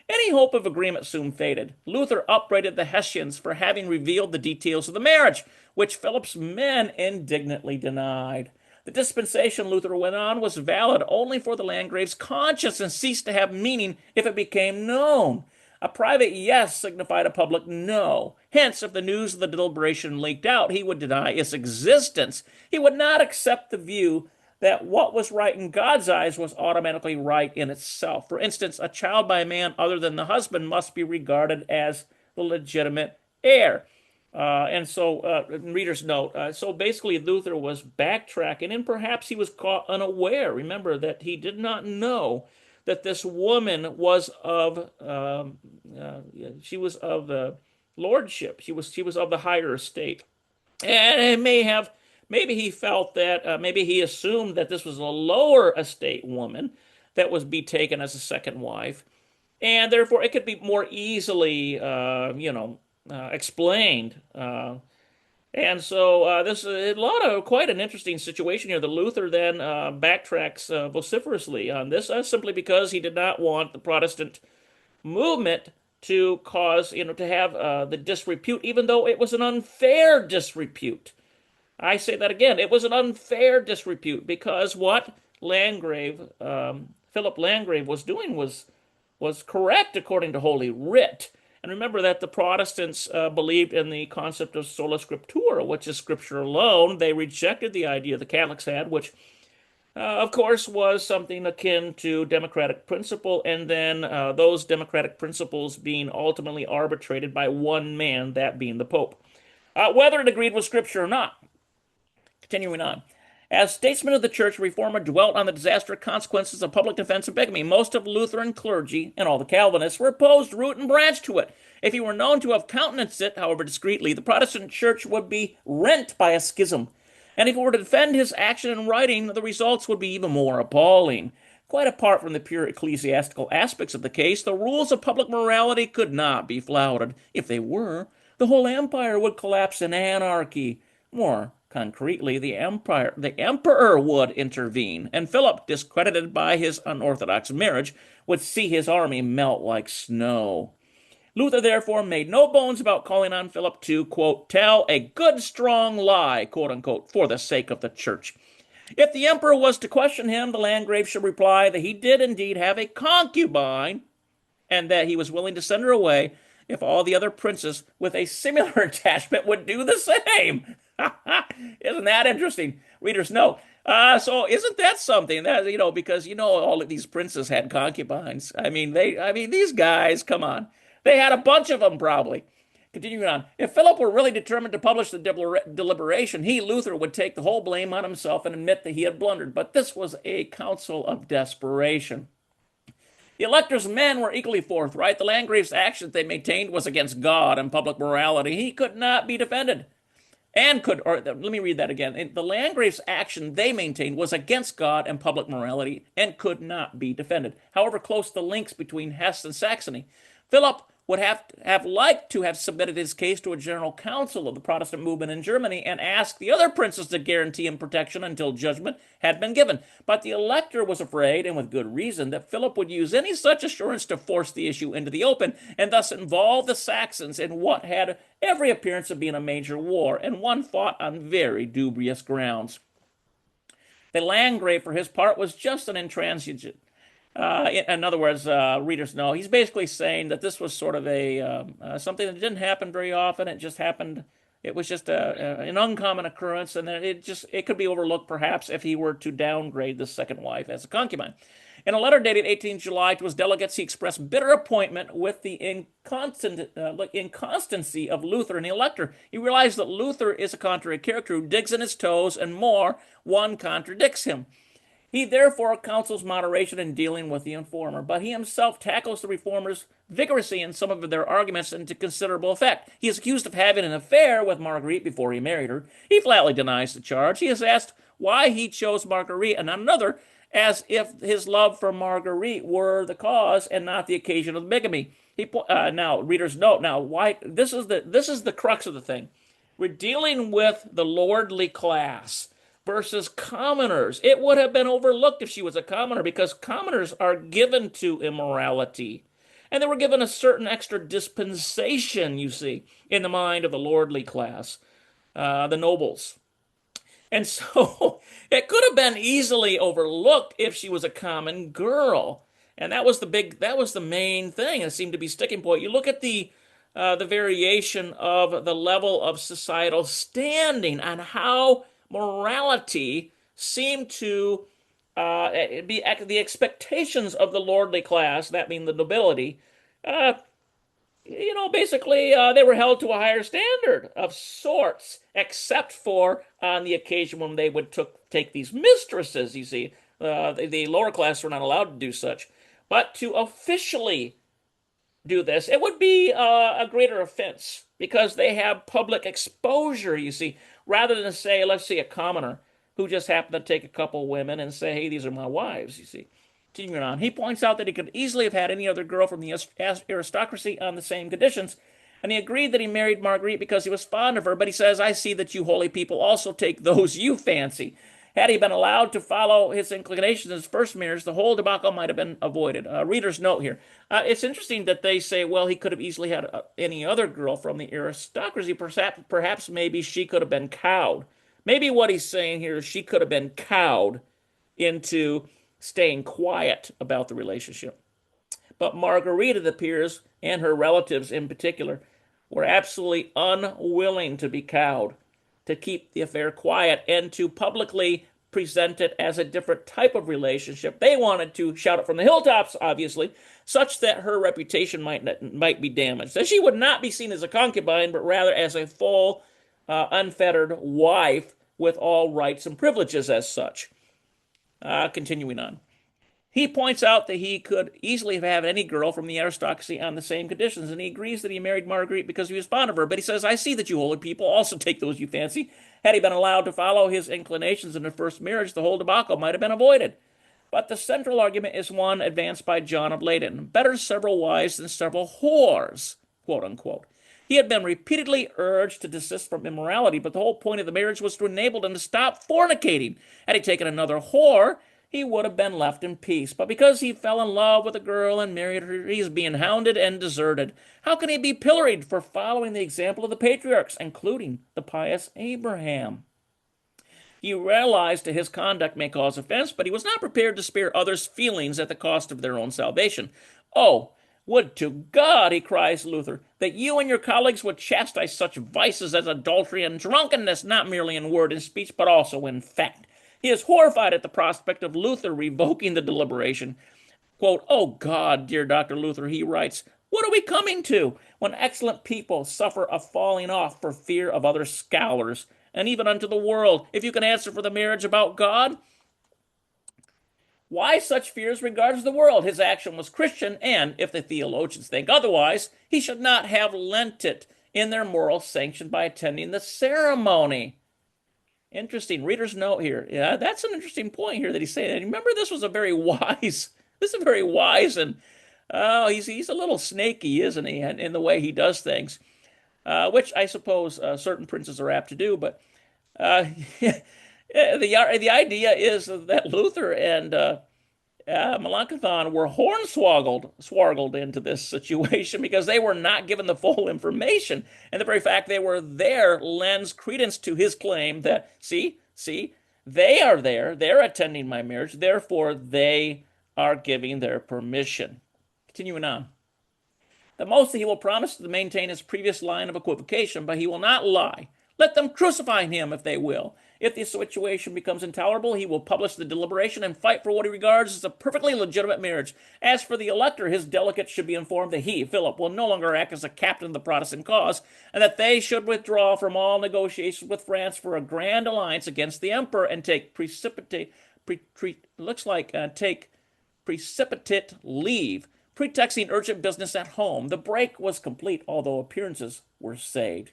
Any hope of agreement soon faded. Luther upbraided the Hessians for having revealed the details of the marriage, which Philip's men indignantly denied. The dispensation, Luther went on, was valid only for the Landgrave's conscience and ceased to have meaning if it became known. A private yes signified a public no. Hence, if the news of the deliberation leaked out, he would deny its existence. He would not accept the view that what was right in God's eyes was automatically right in itself. For instance, a child by a man other than the husband must be regarded as the legitimate heir. And so, reader's note, so basically Luther was backtracking, and perhaps he was caught unaware. Remember that he did not know that this woman was of, she was of the lordship. She was of the higher estate. And it maybe he felt that, maybe he assumed that this was a lower estate woman that was be taken as a second wife. And therefore it could be more easily, explained And so this is quite an interesting situation here. The Luther then backtracks vociferously on this, simply because he did not want the Protestant movement to cause, to have the disrepute, even though it was an unfair disrepute. I say that again. It was an unfair disrepute because what Philip Landgrave was doing was correct according to Holy Writ. And remember that the Protestants believed in the concept of sola scriptura, which is Scripture alone. They rejected the idea the Catholics had, which, of course, was something akin to democratic principle, and then those democratic principles being ultimately arbitrated by one man, that being the Pope. Whether it agreed with Scripture or not. Continuing on. As statesmen of the church, Reformer dwelt on the disastrous consequences of public defense of bigamy. Most of Lutheran clergy and all the Calvinists were opposed root and branch to it. If he were known to have countenanced it, however discreetly, the Protestant church would be rent by a schism. And if he were to defend his action in writing, the results would be even more appalling. Quite apart from the pure ecclesiastical aspects of the case, the rules of public morality could not be flouted. If they were, the whole empire would collapse in anarchy. More concretely, the emperor would intervene, and Philip, discredited by his unorthodox marriage, would see his army melt like snow. Luther therefore made no bones about calling on Philip to, quote, tell a good strong lie, quote unquote, for the sake of the church. If the emperor was to question him, the Landgrave should reply that he did indeed have a concubine, and that he was willing to send her away if all the other princes with a similar attachment would do the same. Isn't that interesting? Readers know. So isn't that something that, because all of these princes had concubines. These guys, come on. They had a bunch of them probably. Continuing on, if Philip were really determined to publish the deliberation, he, Luther, would take the whole blame on himself and admit that he had blundered. But this was a counsel of desperation. The elector's men were equally forthright. The Landgrave's action they maintained was against God and public morality. He could not be defended. Let me read that again. The Landgrave's action they maintained was against God and public morality and could not be defended. However close the links between Hesse and Saxony, Philip would have liked to have submitted his case to a general council of the Protestant movement in Germany and asked the other princes to guarantee him protection until judgment had been given. But the elector was afraid, and with good reason, that Philip would use any such assurance to force the issue into the open and thus involve the Saxons in what had every appearance of being a major war, and one fought on very dubious grounds. The Landgrave, for his part, was just an intransigent. In other words, readers know he's basically saying that this was sort of something that didn't happen very often. It just happened. It was just an uncommon occurrence, and that it could be overlooked perhaps if he were to downgrade the second wife as a concubine. In a letter dated 18th July to his delegates, he expressed bitter appointment with the inconstancy of Luther and the elector. He realized that Luther is a contrary character who digs in his toes, and more, one contradicts him. He therefore counsels moderation in dealing with the informer, but he himself tackles the reformers vigorously in some of their arguments and to considerable effect. He is accused of having an affair with Marguerite before he married her. He flatly denies the charge. He is asked why he chose Marguerite and not another, as if his love for Marguerite were the cause and not the occasion of the bigamy. Now, readers note now why this is the crux of the thing. We're dealing with the lordly class versus commoners. It would have been overlooked if she was a commoner, because commoners are given to immorality. And they were given a certain extra dispensation, you see, in the mind of the lordly class, the nobles. And so it could have been easily overlooked if she was a common girl. And that was the main thing. It seemed to be sticking point. You look at the variation of the level of societal standing and how morality seemed to be the expectations of the lordly class, that being the nobility. Basically, they were held to a higher standard of sorts, except for on the occasion when they would take these mistresses. You see, the lower class were not allowed to do such, but to officially do this, it would be a greater offense because they have public exposure, you see, rather than say, let's say, a commoner who just happened to take a couple women and say, hey, these are my wives, you see. Continuing on, he points out that he could easily have had any other girl from the aristocracy on the same conditions, and he agreed that he married Marguerite because he was fond of her, but he says, I see that you holy people also take those you fancy. Had he been allowed to follow his inclinations in his first marriage, the whole debacle might have been avoided. Reader's note here. It's interesting that they say, well, he could have easily had any other girl from the aristocracy. Perhaps maybe she could have been cowed. Maybe what he's saying here is she could have been cowed into staying quiet about the relationship. But Marguerite, it appears, and her relatives in particular, were absolutely unwilling to be cowed, to keep the affair quiet, and to publicly present it as a different type of relationship. They wanted to shout it from the hilltops, obviously, such that her reputation might be damaged. That she would not be seen as a concubine, but rather as a full, unfettered wife with all rights and privileges as such. Continuing on. He points out that he could easily have had any girl from the aristocracy on the same conditions, and he agrees that he married Marguerite because he was fond of her, but he says, I see that you holy people also take those you fancy. Had he been allowed to follow his inclinations in their first marriage, the whole debacle might have been avoided. But the central argument is one advanced by John of Leyden. Better several wives than several whores, quote unquote. He had been repeatedly urged to desist from immorality, but the whole point of the marriage was to enable him to stop fornicating. Had he taken another whore, he would have been left in peace. But because he fell in love with a girl and married her, he is being hounded and deserted. How can he be pilloried for following the example of the patriarchs, including the pious Abraham? He realized that his conduct may cause offense, but he was not prepared to spare others' feelings at the cost of their own salvation. Oh, would to God, he cries Luther, that you and your colleagues would chastise such vices as adultery and drunkenness, not merely in word and speech, but also in fact. He is horrified at the prospect of Luther revoking the deliberation. Quote, oh God, dear Dr. Luther, he writes, what are we coming to when excellent people suffer a falling off for fear of other scholars, and even unto the world? If you can answer for the marriage about God, why such fears regards the world? His action was Christian, and if the theologians think otherwise, he should not have lent it in their moral sanction by attending the ceremony. Interesting. Reader's note here. Yeah, that's an interesting point here that he's saying. And remember, this is a very wise, and he's a little snaky, isn't he, in the way he does things, which I suppose certain princes are apt to do. But the idea is that Luther and Melanchthon were hornswoggled into this situation because they were not given the full information. And the very fact they were there lends credence to his claim that, see, they are there, they're attending my marriage, therefore they are giving their permission. Continuing on. The most he will promise to maintain his previous line of equivocation, but he will not lie. Let them crucify him if they will. If the situation becomes intolerable, he will publish the deliberation and fight for what he regards as a perfectly legitimate marriage. As for the elector, his delegates should be informed that he, Philip, will no longer act as a captain of the Protestant cause, and that they should withdraw from all negotiations with France for a grand alliance against the emperor and take precipitate leave, pretexting urgent business at home. The break was complete, although appearances were saved.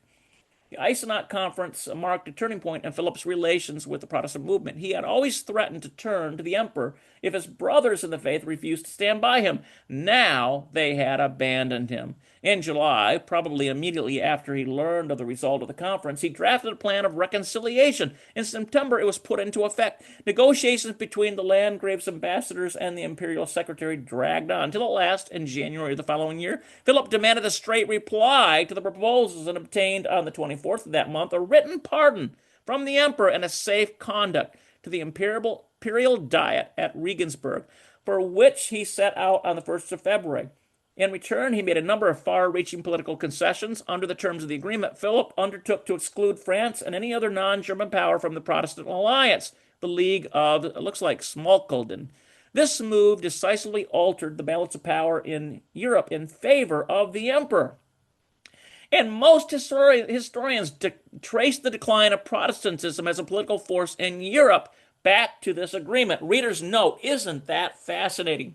The Eisenach Conference marked a turning point in Philip's relations with the Protestant movement. He had always threatened to turn to the emperor if his brothers in the faith refused to stand by him. Now they had abandoned him. In July, probably immediately after he learned of the result of the conference, he drafted a plan of reconciliation. In September, it was put into effect. Negotiations between the Landgrave's ambassadors and the imperial secretary dragged on till at last, in January of the following year, Philip demanded a straight reply to the proposals and obtained on the 24th of that month a written pardon from the emperor and a safe conduct to the imperial diet at Regensburg, for which he set out on the 1st of February. In return, he made a number of far-reaching political concessions. Under the terms of the agreement, Philip undertook to exclude France and any other non-German power from the Protestant alliance, the League of, it looks like, Smalkalden. This move decisively altered the balance of power in Europe in favor of the emperor. And most historians trace the decline of Protestantism as a political force in Europe back to this agreement. Reader's note, isn't that fascinating?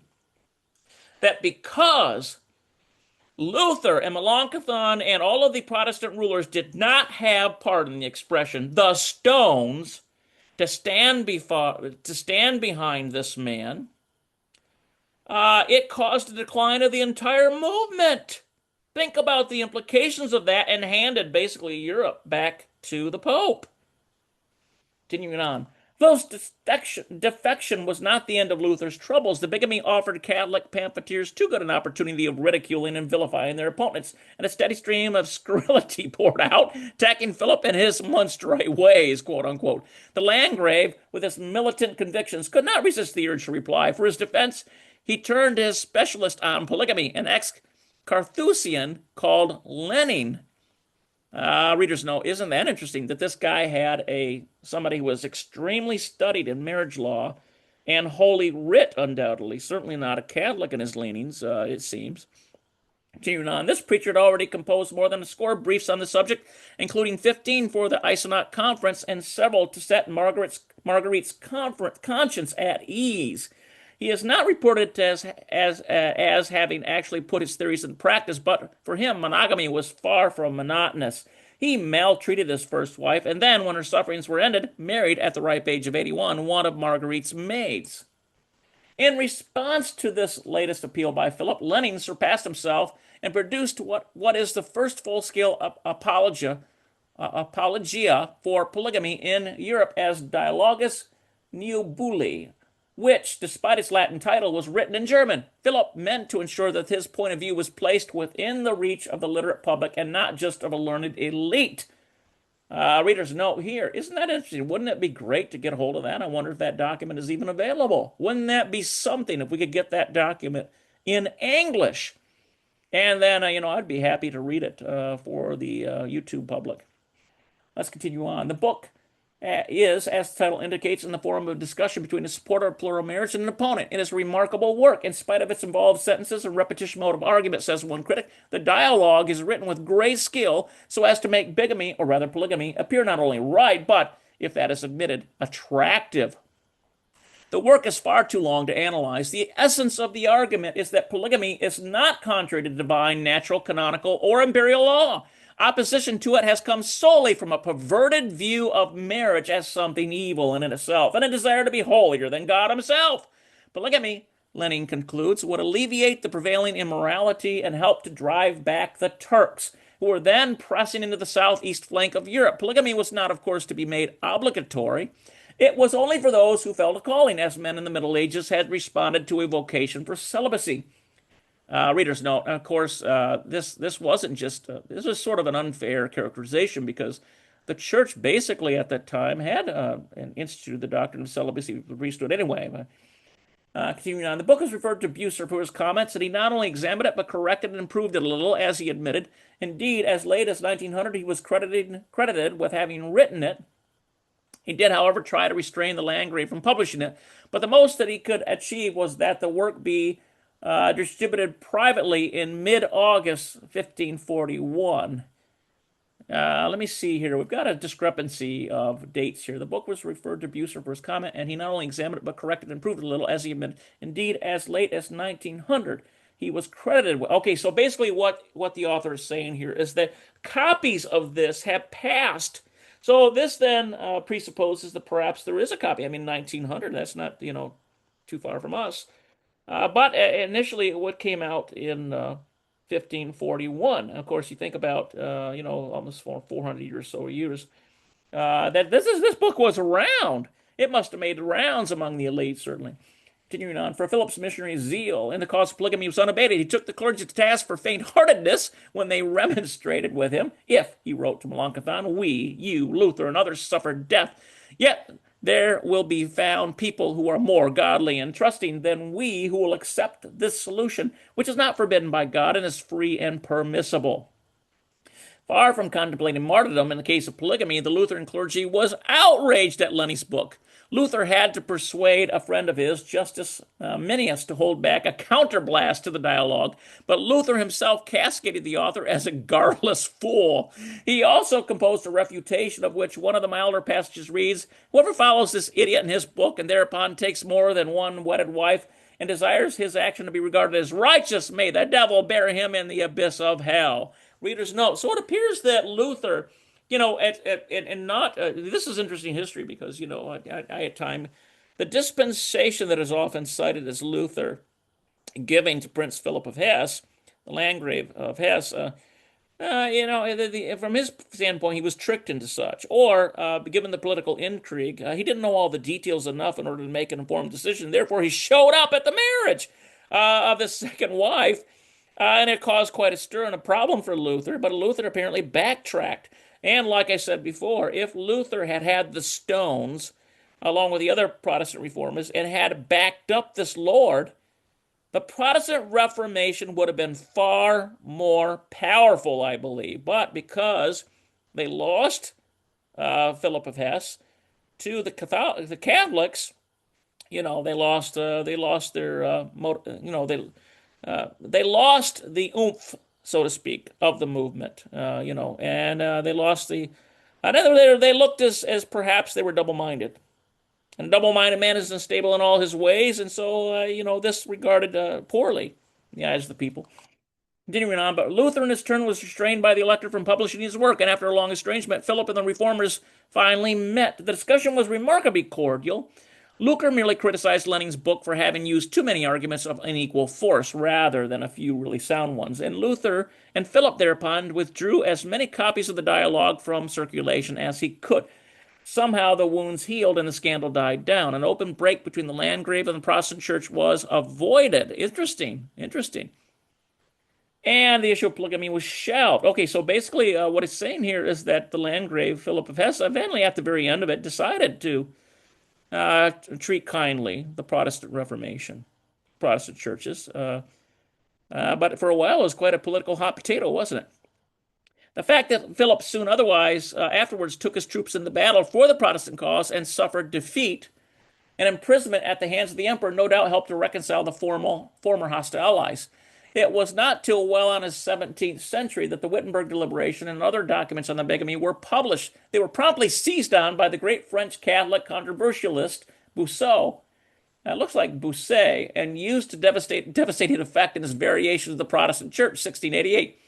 That because Luther and Melanchthon and all of the Protestant rulers did not have, pardon the expression, the stones to stand behind this man, it caused the decline of the entire movement. Think about the implications of that and handed basically Europe back to the Pope. Continuing on. Philip's defection was not the end of Luther's troubles. The bigamy offered Catholic pamphleteers too good an opportunity of ridiculing and vilifying their opponents, and a steady stream of scurrility poured out, attacking Philip in his monstrous ways, quote unquote. The Landgrave, with his militant convictions, could not resist the urge to reply. For his defense, he turned to his specialist on polygamy, an ex-Carthusian called Lenin. Readers know, isn't that interesting that this guy had somebody who was extremely studied in marriage law and Holy Writ, undoubtedly, certainly not a Catholic in his leanings, it seems. Continuing on, this preacher had already composed more than a score of briefs on the subject, including 15 for the Eisenach Conference and several to set Marguerite's conscience at ease. He is not reported as having actually put his theories in practice, but for him, monogamy was far from monotonous. He maltreated his first wife, and then, when her sufferings were ended, married at the ripe age of 81 one of Marguerite's maids. In response to this latest appeal by Philip, Lenin surpassed himself and produced what is the first full-scale apologia for polygamy in Europe as Dialogus Neubuli, which, despite its Latin title, was written in German. Philip meant to ensure that his point of view was placed within the reach of the literate public and not just of a learned elite. Readers note here, isn't that interesting? Wouldn't it be great to get a hold of that? I wonder if that document is even available. Wouldn't that be something if we could get that document in English? And then, I'd be happy to read it for the YouTube public. Let's continue on. The book is, as the title indicates, in the form of a discussion between a supporter of plural marriage and an opponent. It is a remarkable work. In spite of its involved sentences and repetition mode of argument, says one critic, the dialogue is written with great skill so as to make bigamy, or rather polygamy, appear not only right, but, if that is admitted, attractive. The work is far too long to analyze. The essence of the argument is that polygamy is not contrary to divine, natural, canonical, or imperial law. Opposition to it has come solely from a perverted view of marriage as something evil in itself, and a desire to be holier than God himself. Polygamy, Lenin concludes, would alleviate the prevailing immorality and help to drive back the Turks, who were then pressing into the southeast flank of Europe. Polygamy was not, of course, to be made obligatory. It was only for those who felt a calling, as men in the Middle Ages had responded to a vocation for celibacy. Readers note, of course, this wasn't just, this was sort of an unfair characterization because the church basically at that time had instituted the doctrine of celibacy for the priesthood anyway. Continuing on, the book is referred to Bucer for his comments, and he not only examined it, but corrected and improved it a little, as he admitted. Indeed, as late as 1900, he was credited with having written it. He did, however, try to restrain the Landgrave from publishing it, but the most that he could achieve was that the work be distributed privately in mid-August 1541. Let me see here. We've got a discrepancy of dates here. The book was referred to Bucer for his comment, and he not only examined it, but corrected and improved it a little, as he admitted. Indeed, as late as 1900, he was credited with. Okay, so basically what the author is saying here is that copies of this have passed. So this then presupposes that perhaps there is a copy. I mean, 1900, that's not, too far from us. But initially, what came out in 1541. Of course, you think about, almost 400 years or so years, that this book was around. It must have made rounds among the elite, certainly. Continuing on, for Philip's missionary zeal in the cause of polygamy was unabated. He took the clergy to task for faint-heartedness when they remonstrated with him. If, he wrote to Melanchthon, we, you, Luther, and others suffered death, yet there will be found people who are more godly and trusting than we, who will accept this solution, which is not forbidden by God and is free and permissible. Far from contemplating martyrdom in the case of polygamy, the Lutheran clergy was outraged at Lenin's book. Luther had to persuade a friend of his, Justus Minius, to hold back a counterblast to the dialogue, but Luther himself cascaded the author as a garrulous fool. He also composed a refutation of which one of the milder passages reads, "Whoever follows this idiot in his book and thereupon takes more than one wedded wife and desires his action to be regarded as righteous, may the devil bury him in the abyss of hell." Readers note. So it appears that Luther, this is interesting history because, I had time, the dispensation that is often cited as Luther giving to Prince Philip of Hesse the Landgrave of Hesse, from his standpoint, he was tricked into such. Or, given the political intrigue, he didn't know all the details enough in order to make an informed decision. Therefore, he showed up at the marriage of his second wife, and it caused quite a stir and a problem for Luther. But Luther apparently backtracked. And like I said before, if Luther had had the stones, along with the other Protestant reformers, and had backed up this Lord, the Protestant Reformation would have been far more powerful, I believe. But because they lost Philip of Hesse to the Catholics, they lost their they lost the oomph, so to speak, of the movement. And they lost the. They looked as perhaps they were double-minded. And a double-minded man is unstable in all his ways, and so, this regarded poorly in the eyes of the people. Continuing on, but Luther in his turn was restrained by the elector from publishing his work, and after a long estrangement, Philip and the reformers finally met. The discussion was remarkably cordial. Luther merely criticized Lenning's book for having used too many arguments of unequal force rather than a few really sound ones, and Luther and Philip thereupon withdrew as many copies of the dialogue from circulation as he could. Somehow the wounds healed and the scandal died down. An open break between the Landgrave and the Protestant church was avoided. Interesting. And the issue of polygamy was shelved. Okay, so basically what it's saying here is that the Landgrave, Philip of Hesse, eventually at the very end of it decided to treat kindly the Protestant Reformation, Protestant churches. But for a while it was quite a political hot potato, wasn't it? The fact that Philip soon afterwards took his troops into battle for the Protestant cause and suffered defeat and imprisonment at the hands of the emperor no doubt helped to reconcile the former hostile allies. It was not till well on his 17th century that the Wittenberg Deliberation and other documents on the bigamy were published. They were promptly seized on by the great French Catholic controversialist Bossuet. It looks like Bossuet, and used to devastating effect in his variations of the Protestant Church, 1688.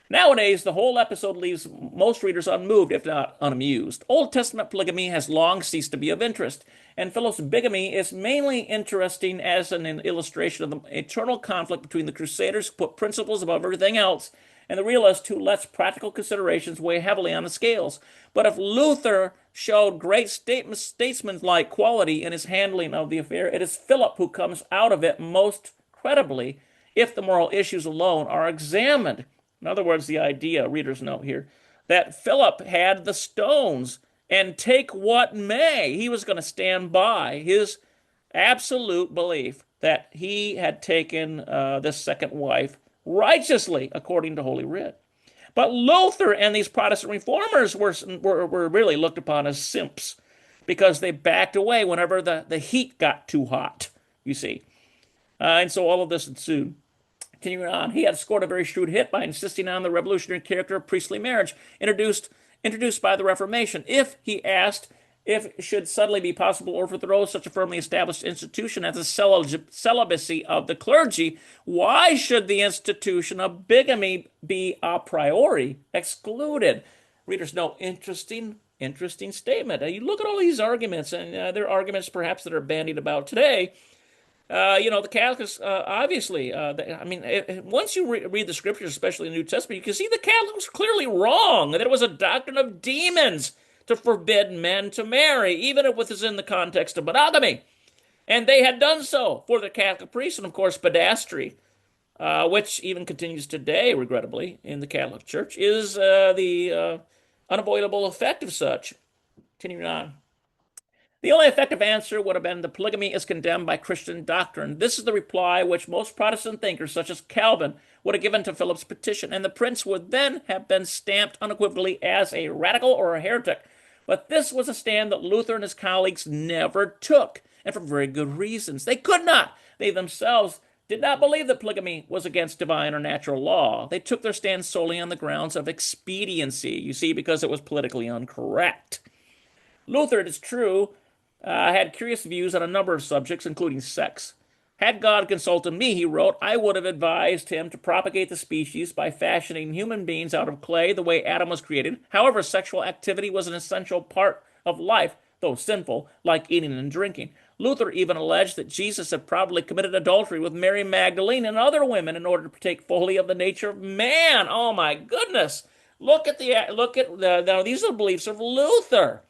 Nowadays, the whole episode leaves most readers unmoved, if not unamused. Old Testament polygamy has long ceased to be of interest, and Philip's bigamy is mainly interesting as an illustration of the eternal conflict between the Crusaders, who put principles above everything else, and the realist, who lets practical considerations weigh heavily on the scales. But if Luther showed great statesman-like quality in his handling of the affair, it is Philip who comes out of it most credibly if the moral issues alone are examined. In other words, the idea, reader's note here, that Philip had the stones and take what may. He was going to stand by his absolute belief that he had taken this second wife righteously according to Holy Writ. But Luther and these Protestant reformers were really looked upon as simps because they backed away whenever the heat got too hot, you see. And so all of this ensued. Continuing on, he had scored a very shrewd hit by insisting on the revolutionary character of priestly marriage introduced by the Reformation. If, he asked, if it should suddenly be possible to overthrow such a firmly established institution as the celibacy of the clergy, why should the institution of bigamy be a priori excluded? Readers note, interesting statement. You look at all these arguments, and they're arguments perhaps that are bandied about today. The Catholics, obviously, once you read the scriptures, especially the New Testament, you can see the Catholics were clearly wrong, that it was a doctrine of demons to forbid men to marry, even if it was in the context of monogamy. And they had done so for the Catholic priests, and of course, pedastry, which even continues today, regrettably, in the Catholic Church, is the unavoidable effect of such. Continuing on. The only effective answer would have been the polygamy is condemned by Christian doctrine. This is the reply which most Protestant thinkers, such as Calvin, would have given to Philip's petition, and the prince would then have been stamped unequivocally as a radical or a heretic. But this was a stand that Luther and his colleagues never took, and for very good reasons. They could not. They themselves did not believe that polygamy was against divine or natural law. They took their stand solely on the grounds of expediency, you see, because it was politically incorrect. Luther, it is true, had curious views on a number of subjects, including sex. Had God consulted me, he wrote, I would have advised him to propagate the species by fashioning human beings out of clay the way Adam was created. However, sexual activity was an essential part of life, though sinful, like eating and drinking. Luther even alleged that Jesus had probably committed adultery with Mary Magdalene and other women in order to partake fully of the nature of man. Oh my goodness! Now these are the beliefs of Luther.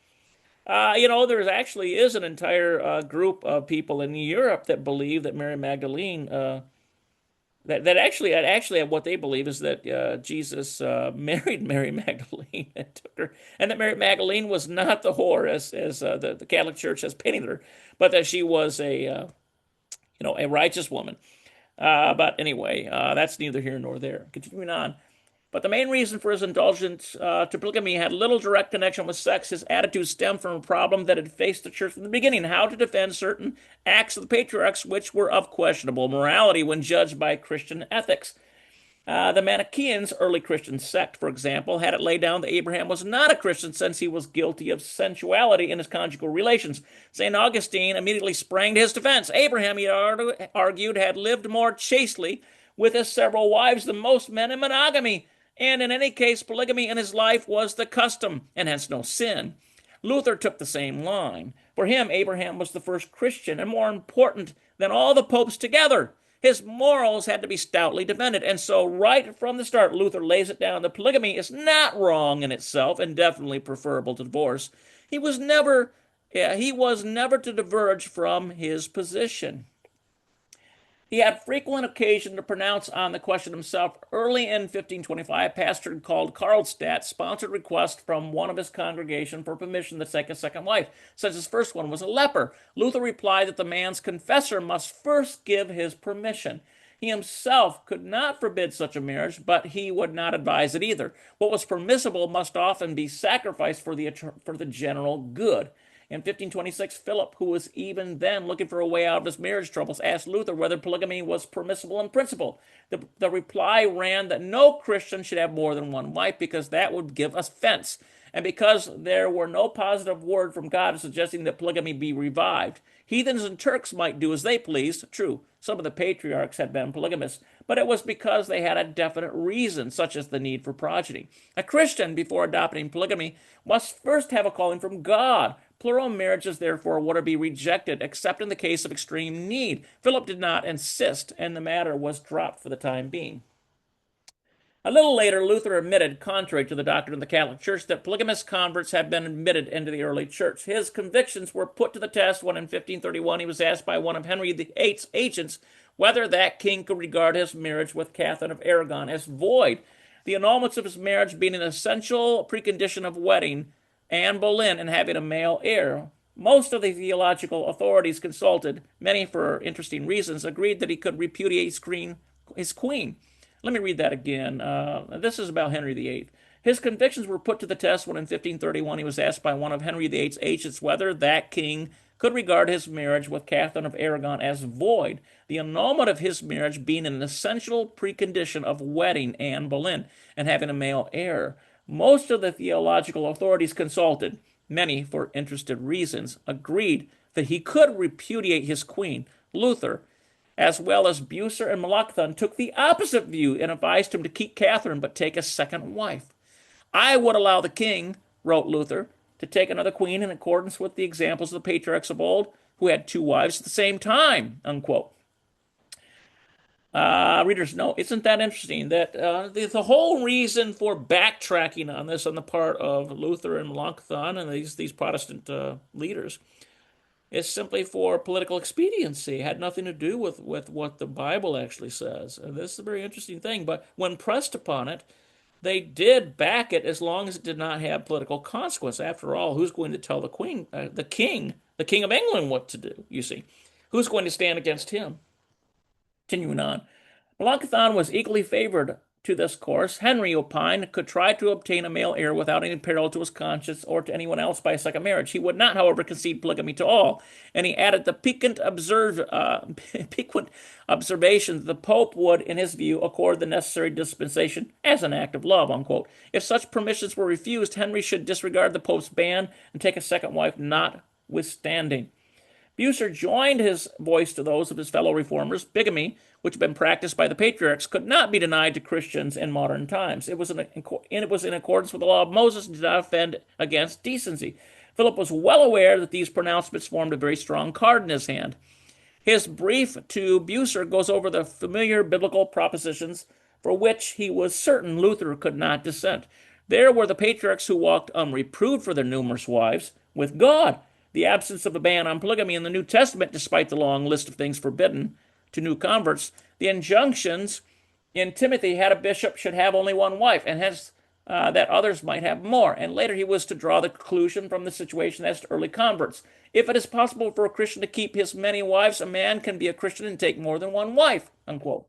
There actually is an entire group of people in Europe that believe that Mary Magdalene that actually what they believe is that Jesus married Mary Magdalene and took her, and that Mary Magdalene was not the whore as the Catholic Church has painted her, but that she was a righteous woman. But anyway, that's neither here nor there. Continuing on. But the main reason for his indulgence to polygamy had little direct connection with sex. His attitude stemmed from a problem that had faced the church from the beginning: how to defend certain acts of the patriarchs which were of questionable morality when judged by Christian ethics. The Manichaeans, early Christian sect, for example, had it laid down that Abraham was not a Christian since he was guilty of sensuality in his conjugal relations. St. Augustine immediately sprang to his defense. Abraham, he argued, had lived more chastely with his several wives than most men in monogamy, and in any case, polygamy in his life was the custom, and hence no sin. Luther took the same line. For him, Abraham was the first Christian, and more important than all the popes together. His morals had to be stoutly defended, and so right from the start, Luther lays it down that polygamy is not wrong in itself and definitely preferable to divorce. He was never to diverge from his position. He had frequent occasion to pronounce on the question himself. Early in 1525, a pastor called Karlstadt sponsored a request from one of his congregation for permission to take a second wife, since his first one was a leper. Luther replied that the man's confessor must first give his permission. He himself could not forbid such a marriage, but he would not advise it either. What was permissible must often be sacrificed for the general good. In 1526, Philip, who was even then looking for a way out of his marriage troubles, asked Luther whether polygamy was permissible in principle. The reply ran that no Christian should have more than one wife because that would give offense, and because there were no positive word from God suggesting that polygamy be revived. Heathens and Turks might do as they pleased. True, some of the patriarchs had been polygamists, but it was because they had a definite reason, such as the need for progeny. A Christian, before adopting polygamy, must first have a calling from God. Plural marriages, therefore, were to be rejected, except in the case of extreme need. Philip did not insist, and the matter was dropped for the time being. A little later, Luther admitted, contrary to the doctrine of the Catholic Church, that polygamous converts had been admitted into the early church. His convictions were put to the test when in 1531 he was asked by one of Henry VIII's agents whether that king could regard his marriage with Catherine of Aragon as void, the annulments of his marriage being an essential precondition of wedding Anne Boleyn and having a male heir. Most of the theological authorities consulted, many for interesting reasons, agreed that he could repudiate his queen. Let me read that again. This is about Henry VIII. His convictions were put to the test when in 1531 he was asked by one of Henry VIII's agents whether that king could regard his marriage with Catherine of Aragon as void, the annulment of his marriage being an essential precondition of wedding Anne Boleyn and having a male heir. Most of the theological authorities consulted, many for interested reasons, agreed that he could repudiate his queen. Luther, as well as Bucer and Melanchthon, took the opposite view and advised him to keep Catherine but take a second wife. I would allow the king, wrote Luther, to take another queen in accordance with the examples of the patriarchs of old, who had two wives at the same time, unquote. Readers note, isn't that interesting that the whole reason for backtracking on this on the part of Luther and Melanchthon and these Protestant leaders is simply for political expediency. It had nothing to do with what the Bible actually says. And this is a very interesting thing. But when pressed upon it, they did back it as long as it did not have political consequence. After all, who's going to tell the king of England what to do, you see? Who's going to stand against him? Continuing on. Melanchthon was equally favored to this course. Henry opined could try to obtain a male heir without any peril to his conscience or to anyone else by a second marriage. He would not, however, concede polygamy to all. And he added the piquant observation that the Pope would, in his view, accord the necessary dispensation as an act of love, unquote. If such permissions were refused, Henry should disregard the Pope's ban and take a second wife notwithstanding. Bucer joined his voice to those of his fellow reformers. Bigamy, which had been practiced by the patriarchs, could not be denied to Christians in modern times. It was in accordance with the law of Moses and did not offend against decency. Philip was well aware that these pronouncements formed a very strong card in his hand. His brief to Bucer goes over the familiar biblical propositions for which he was certain Luther could not dissent. There were the patriarchs who walked unreproved for their numerous wives with God, the absence of a ban on polygamy in the New Testament, despite the long list of things forbidden to new converts, the injunctions in Timothy had a bishop should have only one wife, and hence that others might have more. And later he was to draw the conclusion from the situation as to early converts. If it is possible for a Christian to keep his many wives, a man can be a Christian and take more than one wife, unquote.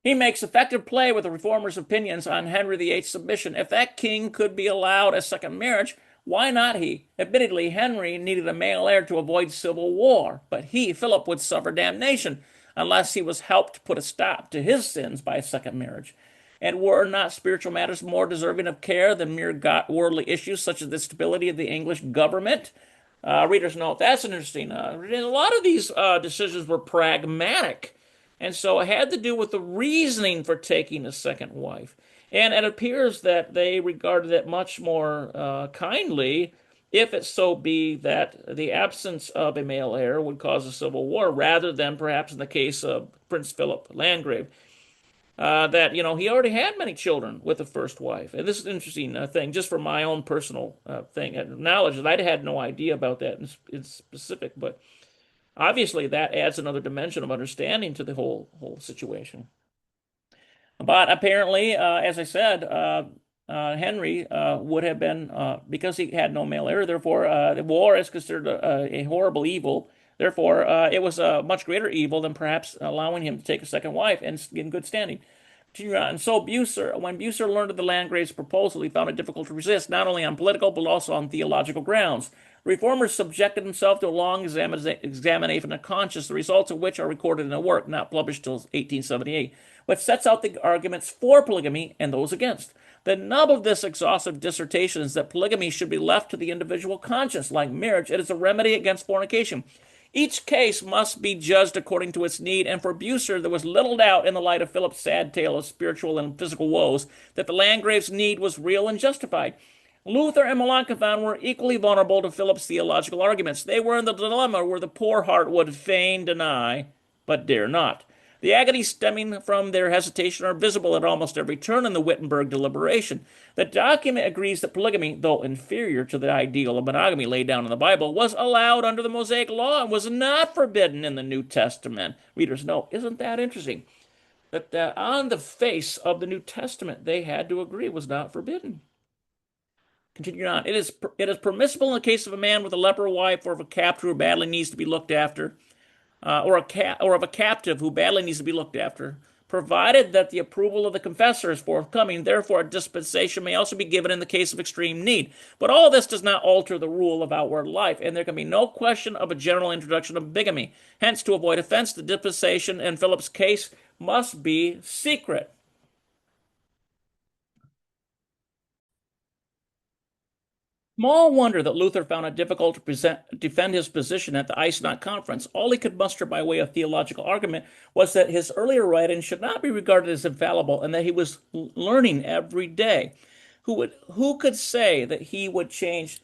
He makes effective play with the reformers' opinions on Henry VIII's submission. If that king could be allowed a second marriage, why not he? Admittedly, Henry needed a male heir to avoid civil war, but he, Philip, would suffer damnation unless he was helped to put a stop to his sins by a second marriage. And were not spiritual matters more deserving of care than mere worldly issues such as the stability of the English government? Readers note, that's interesting. A lot of these decisions were pragmatic, and so it had to do with the reasoning for taking a second wife. And it appears that they regarded it much more kindly if it so be that the absence of a male heir would cause a civil war, rather than perhaps in the case of Prince Philip Landgrave, that, he already had many children with the first wife. And this is an interesting thing, just for my own personal knowledge, that I had no idea about that in specific, but obviously that adds another dimension of understanding to the whole situation. But apparently, as I said, Henry would have been, because he had no male heir, therefore the war is considered a horrible evil. Therefore, it was a much greater evil than perhaps allowing him to take a second wife and in good standing. And so when Bucer learned of the Landgrave's proposal, he found it difficult to resist, not only on political but also on theological grounds. The reformers subjected himself to a long examination of conscience, the results of which are recorded in a work not published till 1878, which sets out the arguments for polygamy and those against. The nub of this exhaustive dissertation is that polygamy should be left to the individual conscience. Like marriage, it is a remedy against fornication. Each case must be judged according to its need, and for Bucer there was little doubt, in the light of Philip's sad tale of spiritual and physical woes, that the Landgrave's need was real and justified. Luther and Melanchthon were equally vulnerable to Philip's theological arguments. They were in the dilemma where the poor heart would fain deny, but dare not. The agonies stemming from their hesitation are visible at almost every turn in the Wittenberg deliberation. The document agrees that polygamy, though inferior to the ideal of monogamy laid down in the Bible, was allowed under the Mosaic law and was not forbidden in the New Testament. Readers note, isn't that interesting? That on the face of the New Testament, they had to agree it was not forbidden. Continuing on, it is permissible in the case of a man with a leper wife or of a captive who badly needs to be looked after, or of a captive who badly needs to be looked after, provided that the approval of the confessor is forthcoming. Therefore, a dispensation may also be given in the case of extreme need. But all this does not alter the rule of outward life, and there can be no question of a general introduction of bigamy. Hence, to avoid offense, the dispensation in Philip's case must be secret. Small wonder that Luther found it difficult to defend his position at the Eisenach conference. All he could muster by way of theological argument was that his earlier writings should not be regarded as infallible, and that he was learning every day. Who could say that he would change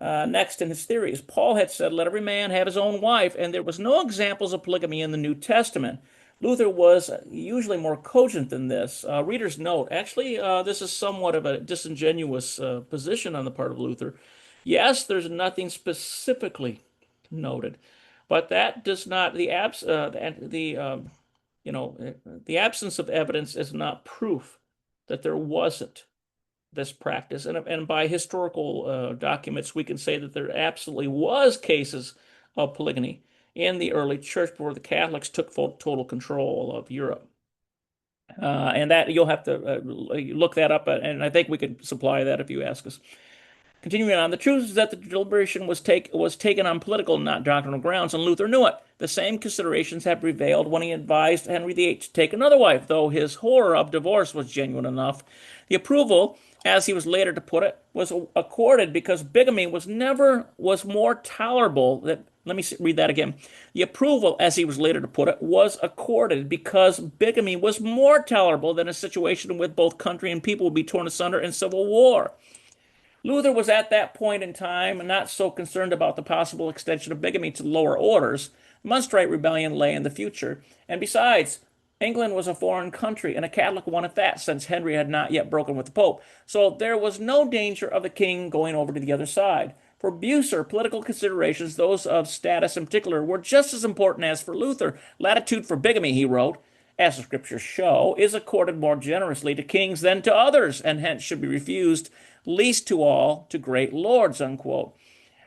next in his theories? Paul had said, "Let every man have his own wife," and there was no examples of polygamy in the New Testament. Luther was usually more cogent than this. Readers note, actually, this is somewhat of a disingenuous position on the part of Luther. Yes, there's nothing specifically noted, but that does not, the absence of evidence is not proof that there wasn't this practice. And by historical documents, we can say that there absolutely was cases of polygamy in the early church before the Catholics took total control of Europe. And that you'll have to look that up, and I think we could supply that if you ask us. Continuing on, the truth is that the deliberation was taken on political, not doctrinal grounds, and Luther knew it. The same considerations had prevailed when he advised Henry VIII to take another wife, though his horror of divorce was genuine enough. The approval, as he was later to put it, was accorded because bigamy was more tolerable. Let me read that again. The approval, as he was later to put it, was accorded because bigamy was more tolerable than a situation in which both country and people would be torn asunder in civil war. Luther was at that point in time not so concerned about the possible extension of bigamy to lower orders. The Munsterite rebellion lay in the future. And besides, England was a foreign country, and a Catholic one at that, since Henry had not yet broken with the Pope. So there was no danger of the king going over to the other side. For Bucer, political considerations, those of status in particular, were just as important as for Luther. Latitude for bigamy, he wrote, as the scriptures show, is accorded more generously to kings than to others, and hence should be refused, least to all to great lords, unquote.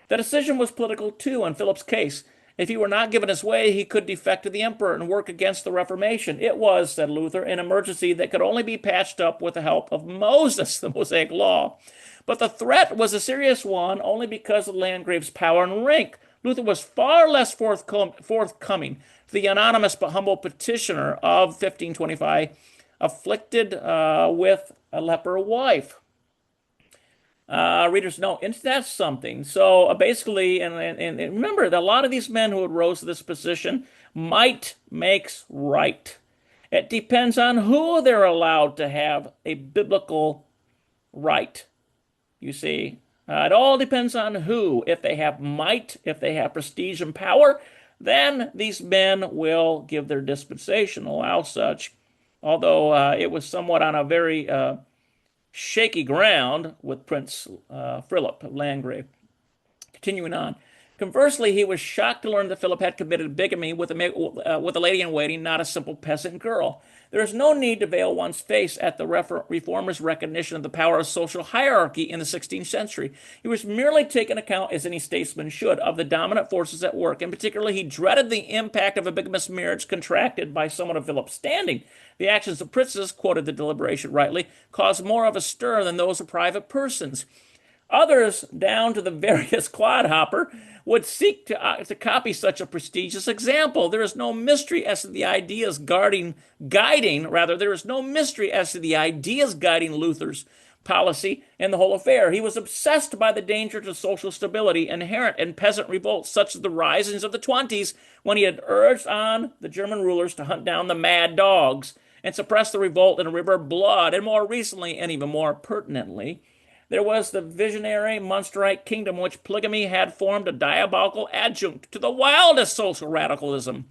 The decision was political too in Philip's case. If he were not given his way, he could defect to the emperor and work against the Reformation. It was, said Luther, an emergency that could only be patched up with the help of Moses, the Mosaic Law. But the threat was a serious one only because of the Landgrave's power and rank. Luther was far less forthcoming to the anonymous but humble petitioner of 1525, afflicted with a leper wife. Readers know, isn't that something? So basically, and remember that a lot of these men who had rose to this position, might makes right. It depends on who they're allowed to have a biblical right. You see, it all depends on who. If they have might, if they have prestige and power, then these men will give their dispensation, allow such. Although it was somewhat on a very shaky ground with Prince Philip of Landgrave. Continuing on. Conversely, he was shocked to learn that Philip had committed bigamy with a lady-in-waiting, not a simple peasant girl. There is no need to veil one's face at the reformer's recognition of the power of social hierarchy in the 16th century. He was merely taking account, as any statesman should, of the dominant forces at work. In particular, he dreaded the impact of a bigamous marriage contracted by someone of Philip's standing. The actions of princes, quoted the deliberation rightly, caused more of a stir than those of private persons. Others, down to the veriest clodhopper, would seek to copy such a prestigious example. There is no mystery as to the ideas guiding Luther's policy in the whole affair. He was obsessed by the danger to social stability inherent in peasant revolts, such as the risings of the 20s, when he had urged on the German rulers to hunt down the mad dogs and suppress the revolt in a river of blood. And more recently, and even more pertinently, there was the visionary Munsterite kingdom, which polygamy had formed a diabolical adjunct to the wildest social radicalism.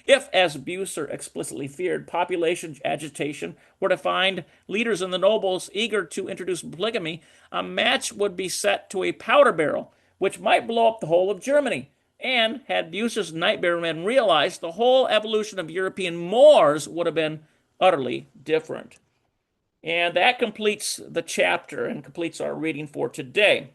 If, as Bucer explicitly feared, population agitation were to find leaders in the nobles eager to introduce polygamy, a match would be set to a powder barrel, which might blow up the whole of Germany. And had Bucer's nightmare men realized, the whole evolution of European mores would have been utterly different. And that completes the chapter and completes our reading for today.